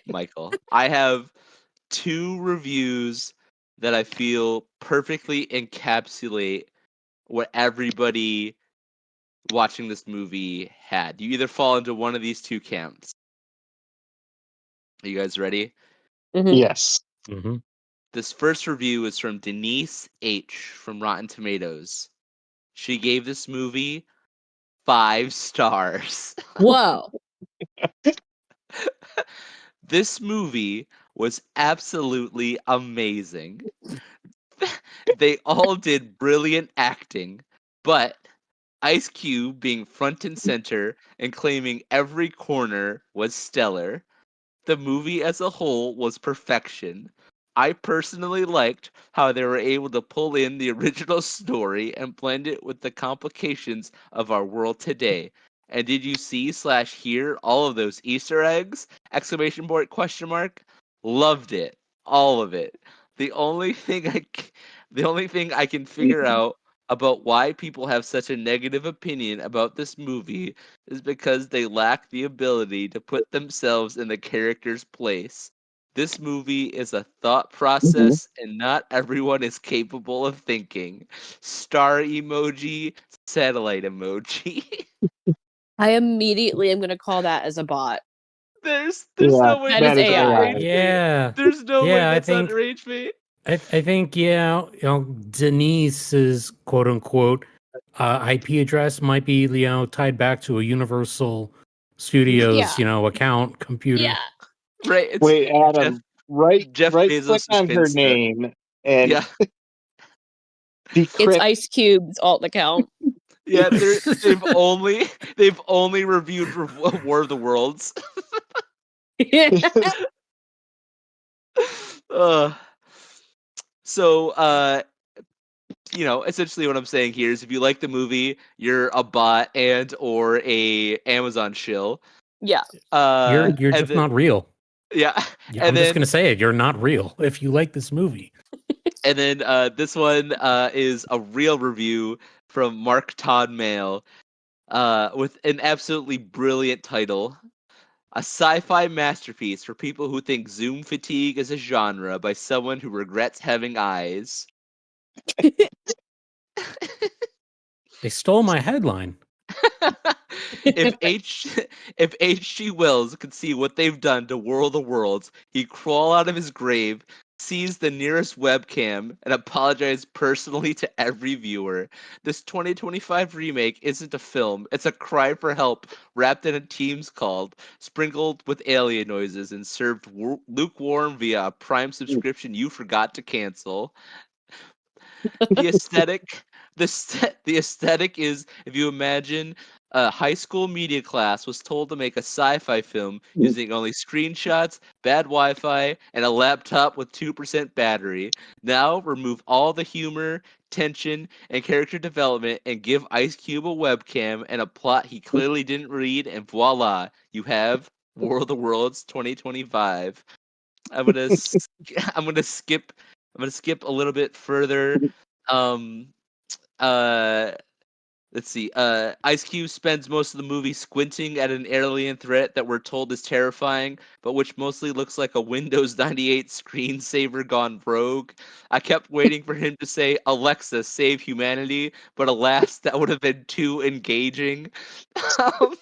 Michael, I have 2 reviews that I feel perfectly encapsulate what everybody watching this movie had. You either fall into one of these 2 camps. Are you guys ready? Mm-hmm. Yes. Mm-hmm. This first review is from Denise H. from Rotten Tomatoes. She gave this movie 5 stars. Whoa. This movie was absolutely amazing. They all did brilliant acting, but Ice Cube being front and center and claiming every corner was stellar. The movie as a whole was perfection. I personally liked how they were able to pull in the original story and blend it with the complications of our world today. And did you see/hear all of those Easter eggs? Exclamation point, question mark. Loved it. All of it. The only thing I can figure out about why people have such a negative opinion about this movie is because they lack the ability to put themselves in the character's place. This movie is a thought process, and not everyone is capable of thinking. Star emoji, satellite emoji. I immediately am going to call that as a bot. There's no way that is AI. Yeah. There's no way that's I think, outrage me. I think Denise's quote unquote IP address might be tied back to a Universal Studios account computer. Yeah. Right. It's Wait, Adam. Jeff right Bezos' click on her Finsta. name and It's Ice Cube's alt account. Yeah, they've only reviewed War of the Worlds. So, essentially what I'm saying here is if you like the movie, you're a bot and or a Amazon shill. Yeah. You're just not real. Yeah. I'm just gonna say it. You're not real if you like this movie. And then this one is a real review from Mark Todd Mail with an absolutely brilliant title. A sci-fi masterpiece for people who think Zoom fatigue is a genre by someone who regrets having eyes. They stole my headline. If H.G. Wells could see what they've done to War of the Worlds, he'd crawl out of his grave, seize the nearest webcam, and apologize personally to every viewer. This 2025 remake isn't a film, it's a cry for help wrapped in a Teams call, sprinkled with alien noises, and served lukewarm via a Prime subscription you forgot to cancel. The aesthetic is, if you imagine a high school media class was told to make a sci-fi film using only screenshots, bad Wi-Fi, and a laptop with 2% battery. Now remove all the humor, tension, and character development, and give Ice Cube a webcam and a plot he clearly didn't read, and voila, you have War of the Worlds 2025. I'm gonna I'm gonna skip a little bit further. Um, uh, let's see. Ice Cube spends most of the movie squinting at an alien threat that we're told is terrifying, but which mostly looks like a Windows 98 screensaver gone rogue. I kept waiting for him to say, "Alexa, save humanity," but alas, that would have been too engaging. Um,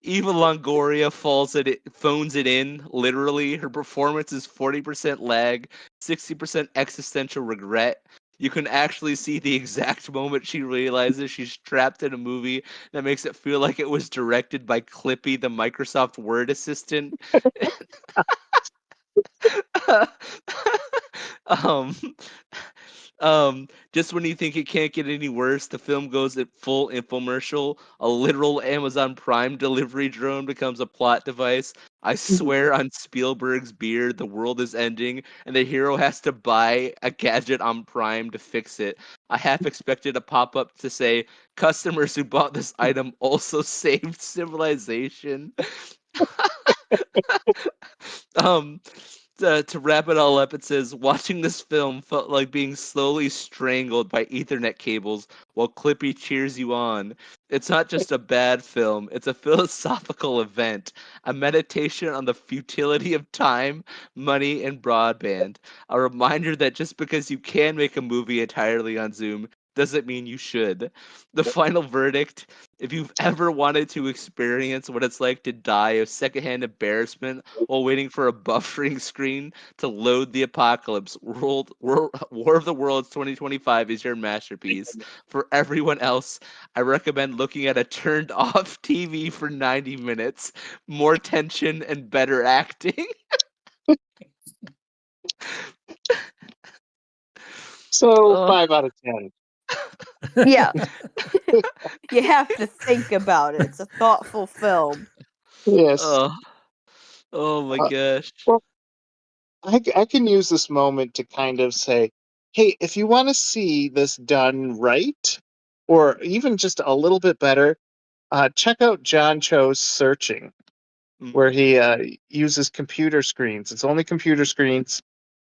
Eva Longoria phones it in, literally. Her performance is 40% lag, 60% existential regret. You can actually see the exact moment she realizes she's trapped in a movie that makes it feel like it was directed by Clippy, the Microsoft Word assistant. um, just when you think it can't get any worse, the film goes at full infomercial. A literal Amazon Prime delivery drone becomes a plot device. I swear on Spielberg's beard, the world is ending, and the hero has to buy a gadget on Prime to fix it. I half expected a pop up to say, "Customers who bought this item also saved civilization." um to wrap it all up, it says, watching this film felt like being slowly strangled by Ethernet cables while Clippy cheers you on. It's not just a bad film, it's a philosophical event, a meditation on the futility of time, money, and broadband. A reminder that just because you can make a movie entirely on Zoom doesn't mean you should. The final verdict: if you've ever wanted to experience what it's like to die of secondhand embarrassment while waiting for a buffering screen to load the apocalypse, War of the Worlds 2025 is your masterpiece. For everyone else, I recommend looking at a turned off TV for 90 minutes. More tension and better acting. So Oh, 5 out of 10. Yeah. You have to think about it. It's a thoughtful film. Yes. oh, oh my Uh, gosh. well, I can use this moment to kind of say, hey, if you want to see this done right, or even just a little bit better, check out John Cho's Searching, where Mhm. he uses computer screens. It's only computer screens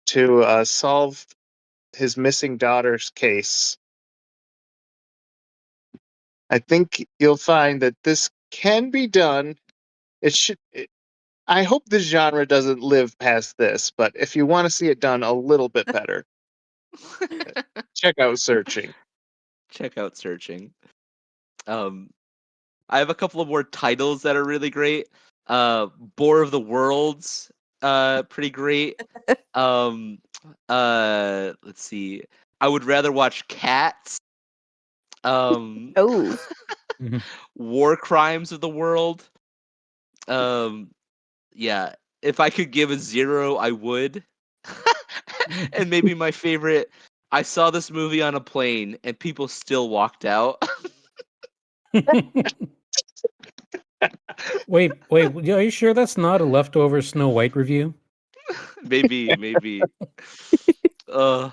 to solve his missing daughter's case. I think you'll find that this can be done. It should. I hope the genre doesn't live past this, but if you want to see it done a little bit better, check out Searching. Check out Searching. Um, I have a couple of more titles that are really great. Boar of the Worlds, pretty great. Um, let's see. I would rather watch Cats. Um, Oh. War Crimes of the World. Um, yeah. If I could give a 0, I would. And maybe my favorite. I saw this movie on a plane, and people still walked out. Wait, are you sure that's not a leftover Snow White review? Maybe. Uh,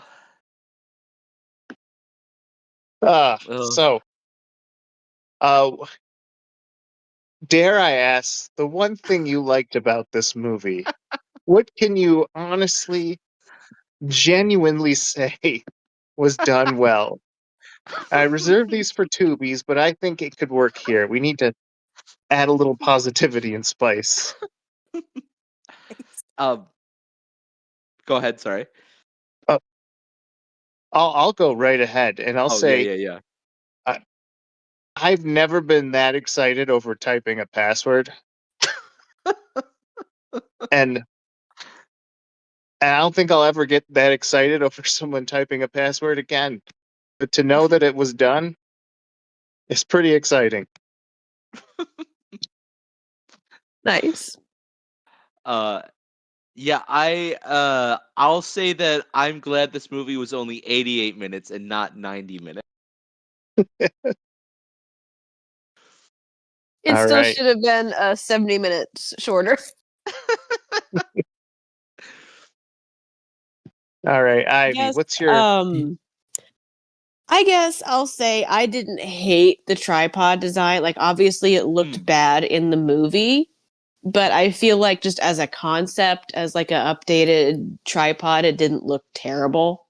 uh, So, uh, dare I ask, the one thing you liked about this movie, what can you honestly, genuinely say was done well? I reserve these for Tubies, but I think it could work here. We need to add a little positivity and spice. um, go ahead. Sorry. Uh, I'll go right ahead, and I'll Oh say yeah. I, I've never been that excited over typing a password, and I don't think I'll ever get that excited over someone typing a password again. But to know that it was done is pretty exciting. Nice. Uh, yeah. I'll say that I'm glad this movie was only 88 minutes and not 90 minutes. It All still right. should have been 70 minutes shorter. All right, Ivy, Yes, what's your... I guess I'll say I didn't hate the tripod design. Like, obviously, it looked bad in the movie, but I feel like just as a concept, as like an updated tripod, it didn't look terrible.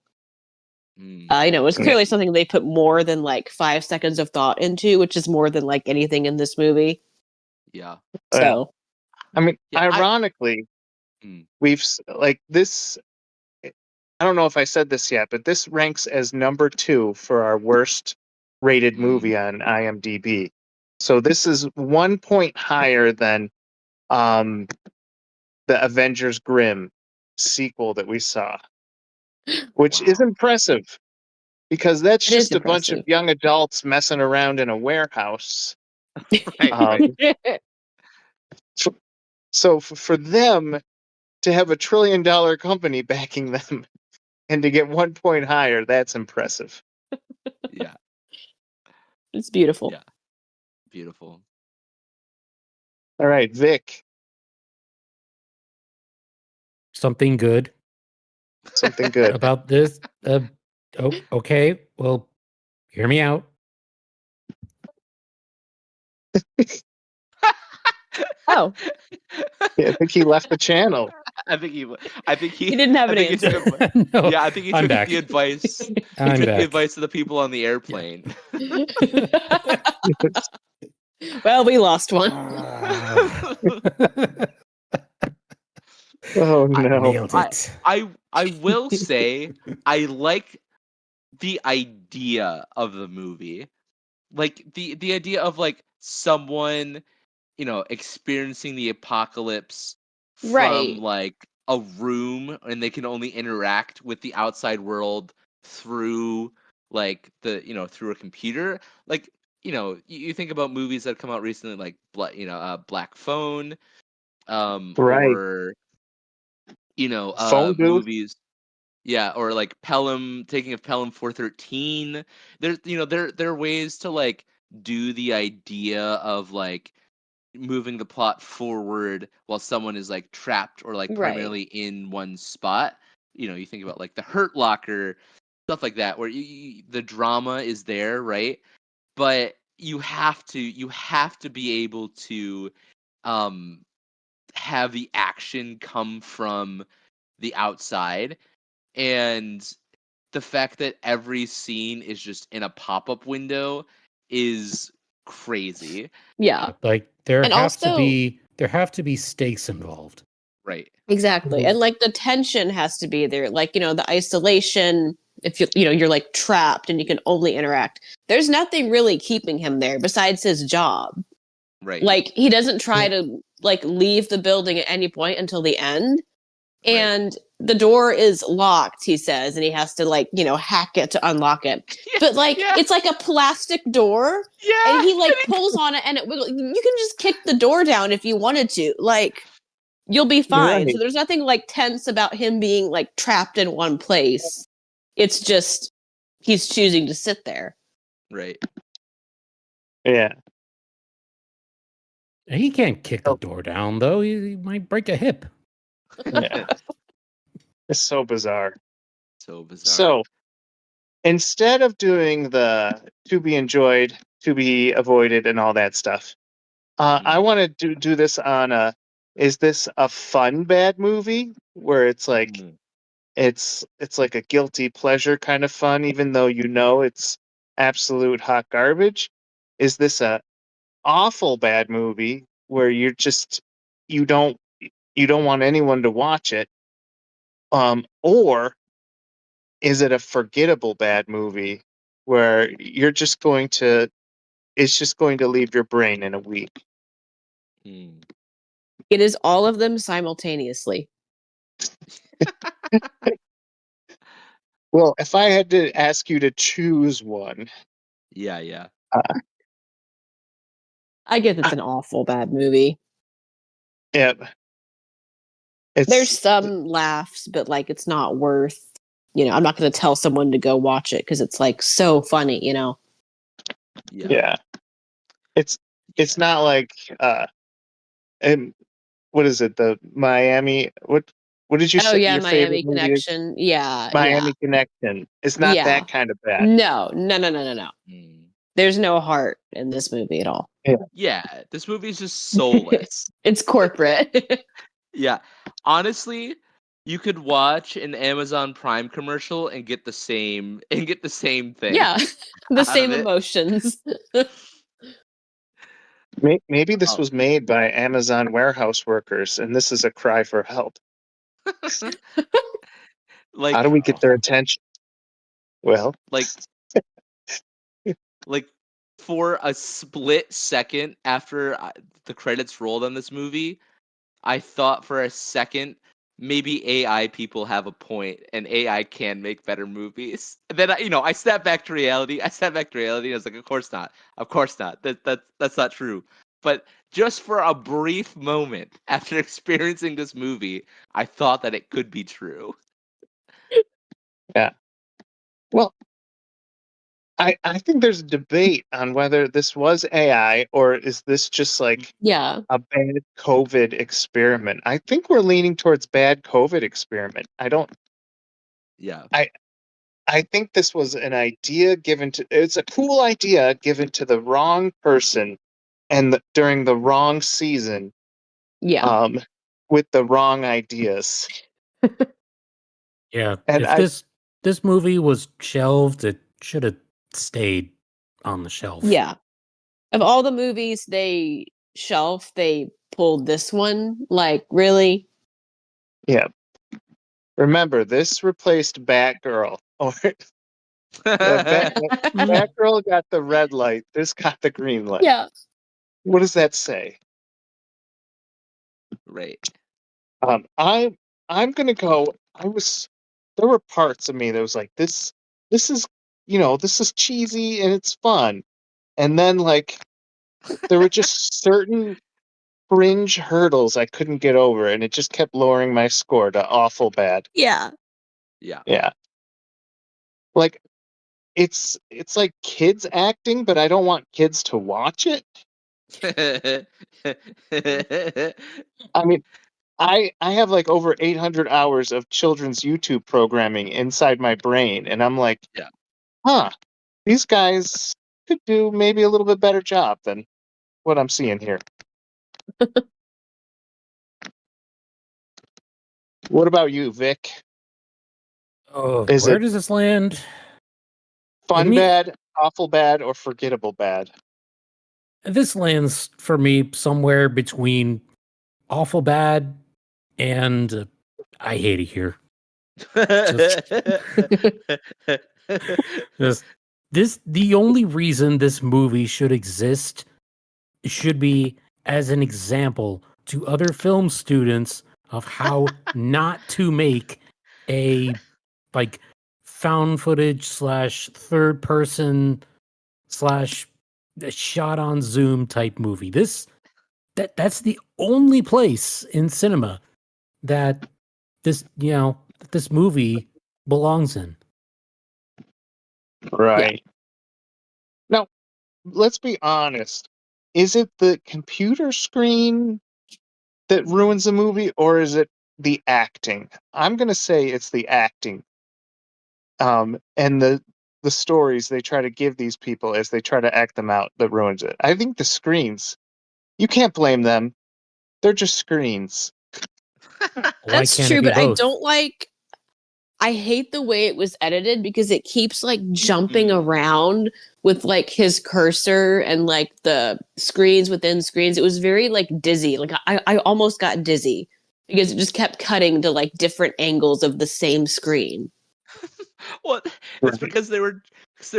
It's clearly something they put more than like 5 seconds of thought into, which is more than like anything in this movie. Yeah. So, I mean, ironically, we've like this. I don't know if I said this yet, but this ranks as number 2 for our worst rated movie on IMDb. So this is 1 point higher than the Avengers Grimm sequel that we saw, which is impressive because that's just a bunch of young adults messing around in a warehouse. Right. So for them to have $1 trillion company backing them and to get 1 point higher, that's impressive. Yeah. It's beautiful. Yeah. Beautiful. All right, Vic. Something good. Something good. About this. Okay. Well, hear me out. Oh. Yeah, I think he left the channel. I think he didn't have an answer. No, yeah, I think he I'm took back. the advice. I'm took back. the advice of the people on the airplane. Well, we lost one. Oh no! I nailed it. I will say I like the idea of the movie, like the idea of like someone experiencing the apocalypse from Right. like a room, and they can only interact with the outside world through like through a computer. Like you think about movies that come out recently, like Black Phone, Right. or Phone booth. movies. Yeah, or like Pelham, taking of Pelham 413. There's there are ways to like do the idea of like moving the plot forward while someone is like trapped or like primarily in one spot. You think about like the Hurt Locker, stuff like that, where the drama is there, right? But you have to be able to um have the action come from the outside. And the fact that every scene is just in a pop-up window is crazy. Yeah. Like there And have also, to be stakes involved. Right. Exactly. And like the tension has to be there. Like, the isolation, if you're like trapped and you can only interact. There's nothing really keeping him there besides his job. Right. Like, he doesn't try to like leave the building at any point until the end. And the door is locked, he says, and he has to like, hack it to unlock it. But like it's like a plastic door. Yeah. And he like pulls on it and it wiggles. You can just kick the door down if you wanted to. Like, you'll be fine. Right. So there's nothing like tense about him being like trapped in one place. It's just he's choosing to sit there. Right. Yeah. He can't kick the door down though. He might break a hip. Yeah. It's so bizarre. So bizarre. So instead of doing the to be enjoyed, to be avoided, and all that stuff, I want to do this on is this a fun bad movie where it's like it's like a guilty pleasure kind of fun, even though it's absolute hot garbage? Is this a awful bad movie where you're just you don't want anyone to watch it? Or is it a forgettable bad movie where it's just going to leave your brain in a week? It is all of them simultaneously. Well, if I had to ask you to choose one. Yeah. I guess it's an awful bad movie. Yeah. There's some laughs, but like it's not worth, I'm not going to tell someone to go watch it because it's like so funny, Yeah. It's not like and what is it? The Miami What did you say? Oh yeah, Your Miami favorite movie is Connection. Yeah, Miami Connection. It's not yeah. that kind of bad. No. Mm. There's no heart in this movie at all. Yeah, this movie is just soulless. It's corporate. Yeah, honestly, you could watch an Amazon Prime commercial and get the same thing. Yeah, the out same of it. emotions. Maybe this Oh. was made by Amazon warehouse workers, and this is a cry for help. Like, how do we get their attention? Well, like, like, for a split second after the credits rolled on this movie, I thought for a second maybe AI people have a point and AI can make better movies. And then I stepped back to reality. And I was like, of course not. Of course not. That's not true. But just for a brief moment after experiencing this movie, I thought that it could be true. yeah. Well, I think there's a debate on whether this was AI or is this just like Yeah. a bad COVID experiment. I think we're leaning towards bad COVID experiment. Yeah. I think this was an idea it's a cool idea given to the wrong person and during the wrong season. Yeah. With the wrong ideas. Yeah, And if this movie was shelved, it should have stayed on the shelf. Yeah. Of all the movies they shelf, they pulled this one. Like, really? Yeah. Remember, this replaced Batgirl. Or Batgirl got the red light. This got the green light. Yeah. What does that say? Right. I'm gonna go. There were parts of me that was like, this is this is cheesy and it's fun. And then like there were just certain fringe hurdles I couldn't get over, and it just kept lowering my score to awful bad. Yeah. Yeah. Yeah. Like it's like kids acting, but I don't want kids to watch it. I mean, I have like over 800 hours of children's YouTube programming inside my brain, and I'm like, yeah. These guys could do maybe a little bit better job than what I'm seeing here. What about you, Vic? Oh, Is where it does this land? fun bad, awful bad, or forgettable bad? This lands for me somewhere between awful bad and I hate it here. The only reason this movie should exist should be as an example to other film students of how not to make a like found footage / third person / shot on zoom type movie. That's the only place in cinema that this movie belongs in. Right. Yeah. Now, let's be honest. Is it the computer screen that ruins the movie, or is it the acting? I'm going to say it's the acting. And the stories they try to give these people as they try to act them out that ruins it. I think the screens, you can't blame them. They're just screens. That's true, but I hate the way it was edited because it keeps like jumping around with like his cursor and like the screens within screens. It was very like dizzy. Like I almost got dizzy because it just kept cutting to like different angles of the same screen. Well, it's because they were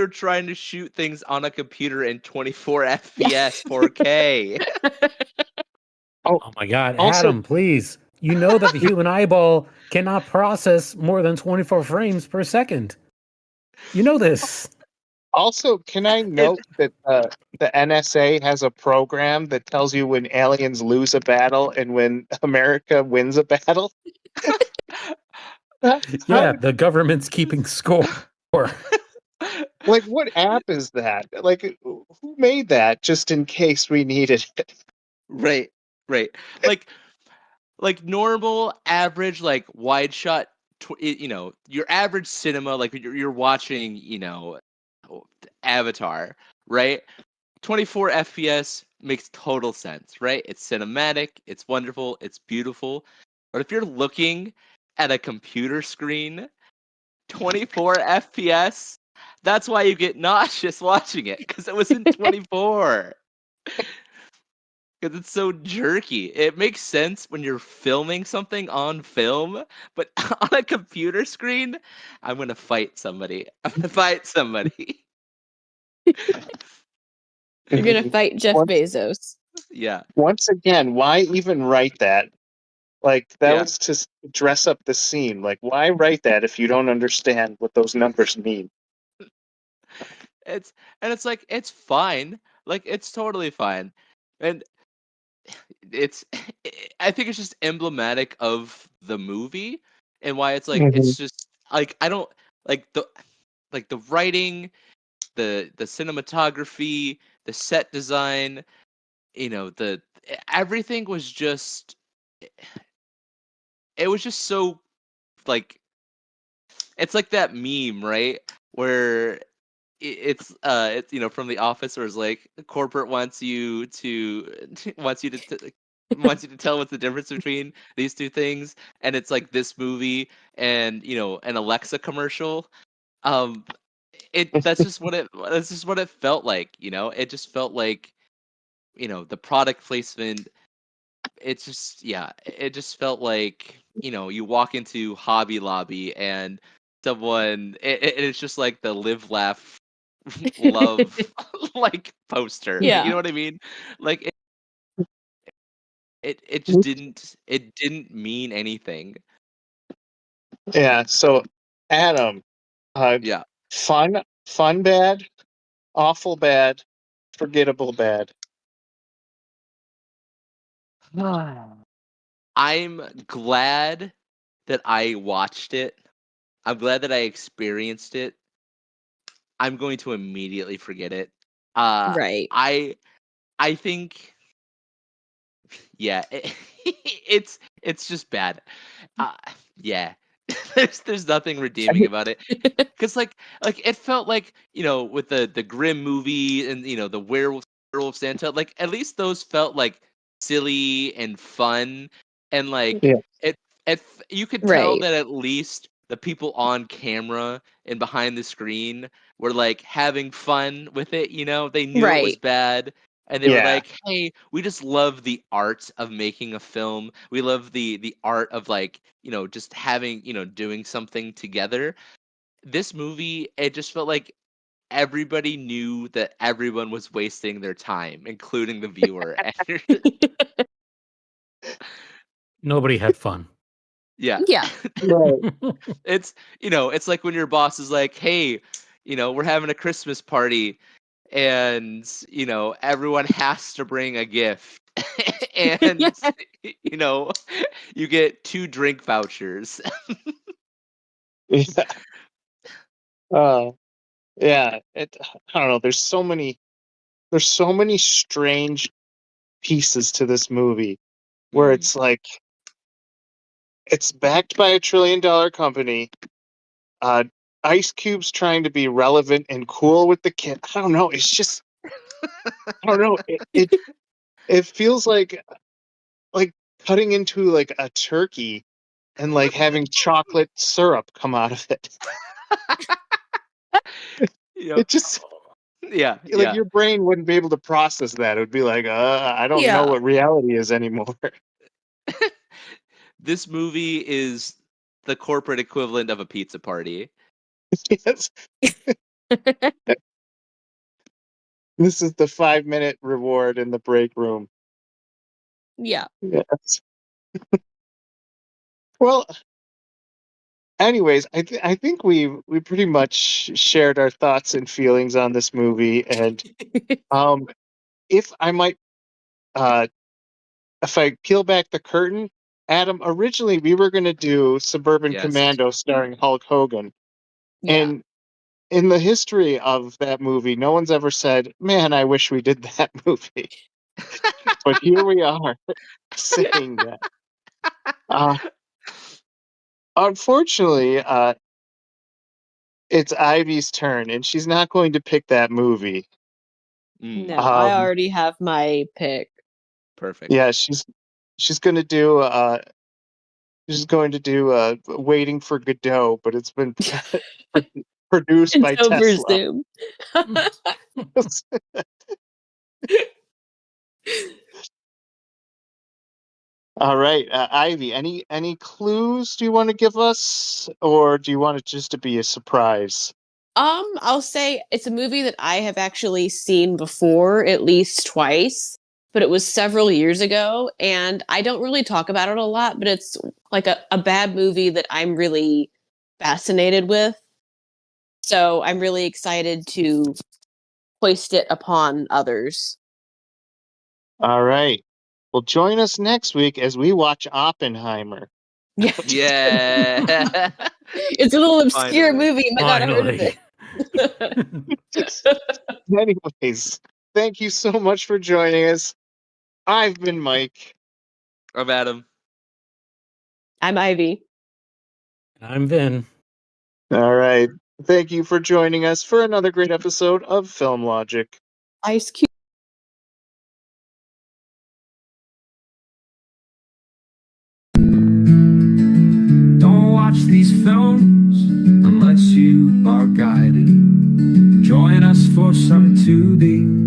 trying to shoot things on a computer in 24 FPS 4K. Oh my God, also, Adam, please. You know that the human eyeball cannot process more than 24 frames per second. You know this. Also, can I note that the NSA has a program that tells you when aliens lose a battle and when America wins a battle? Yeah, the government's keeping score. Like, what app is that? Like, who made that just in case we needed it? Right. like normal, average, like wide shot, your average cinema, like you're watching, Avatar, right? 24 FPS makes total sense, right? It's cinematic, it's wonderful, it's beautiful. But if you're looking at a computer screen, 24 FPS, that's why you get nauseous watching it, because it was in 24. Because it's so jerky. It makes sense when you're filming something on film, but on a computer screen, I'm gonna fight somebody. I'm gonna fight somebody. You're gonna fight Jeff Bezos. Yeah. Once again, why even write that? Like, that Yeah. was to dress up the scene. Like, why write that if you don't understand what those numbers mean? It's like, it's fine. Like, it's totally fine. And it's I think it's just emblematic of the movie and why it's like it's just like I don't like the writing, the cinematography, the set design, the everything was just it was just so like it's like that meme, right? Where it's from The Office, where it's like corporate wants you to wants you to wants you to tell what's the difference between these two things, and it's like this movie and an Alexa commercial. Um, that's just what it felt like. It just felt like the product placement. It's just it just felt like you walk into Hobby Lobby and it's just like the live laugh love like poster. Yeah. You know what I mean? Like it just didn't mean anything. Yeah, so Adam, Yeah. fun bad, awful bad, forgettable bad. I'm glad that I watched it. I'm glad that I experienced it. I'm going to immediately forget it. Right. I think yeah, it's just bad. Uh, yeah. There's nothing redeeming about it. Cuz like it felt like, with the Grimm movie and the werewolf Santa, like at least those felt like silly and fun and like Yeah. it you could tell Right. that at least the people on camera and behind the screen were like having fun with it, they knew it was Right. bad and they were Yeah. like, "Hey, we just love the art of making a film. We love the art of like, just having, doing something together." This movie, it just felt like everybody knew that everyone was wasting their time, including the viewer. Nobody had fun. Yeah. Yeah. Right. It's like when your boss is like, "Hey, we're having a Christmas party and, everyone has to bring a gift." And, you know, you get 2 drink vouchers. Yeah. Uh, yeah. I don't know. There's so many strange pieces to this movie where it's like it's backed by $1 trillion company. Uh, Ice Cube's trying to be relevant and cool with the kid. I don't know. It's just I don't know. It feels like cutting into like a turkey and like having chocolate syrup come out of it. You know? It just Yeah, like yeah. your brain wouldn't be able to process that. It would be like, I don't know Yeah. what reality is anymore. This movie is the corporate equivalent of a pizza party. Yes. This is the 5-minute reward in the break room. Yeah. Yes. Well, anyways, I think we pretty much shared our thoughts and feelings on this movie, and if I might, uh, if I peel back the curtain, Adam, originally we were going to do Suburban Yes. Commando starring Hulk Hogan, Yeah. and in the history of that movie, no one's ever said, "Man, I wish we did that movie." But here we are saying that. Unfortunately, it's Ivy's turn, and she's not going to pick that movie. No, I already have my pick. Perfect. Yeah, she's going to do Waiting for Godot, but it's been produced by over Tesla. Zoom. All right, Ivy. Any clues do you want to give us, or do you want it just to be a surprise? I'll say it's a movie that I have actually seen before, at least twice, but it was several years ago, and I don't really talk about it a lot, but it's like a bad movie that I'm really fascinated with. So I'm really excited to hoist it upon others. All right. Well, join us next week as we watch Oppenheimer. Yeah. Yeah. It's a little obscure movie. You might not have heard of it. Anyways, thank you so much for joining us. I've been Mike. I'm Adam. I'm Ivy. I'm Vin. All right. Thank you for joining us for another great episode of Film Logic. Ice Cube. Don't watch these films unless you are guided. Join us for some 2D.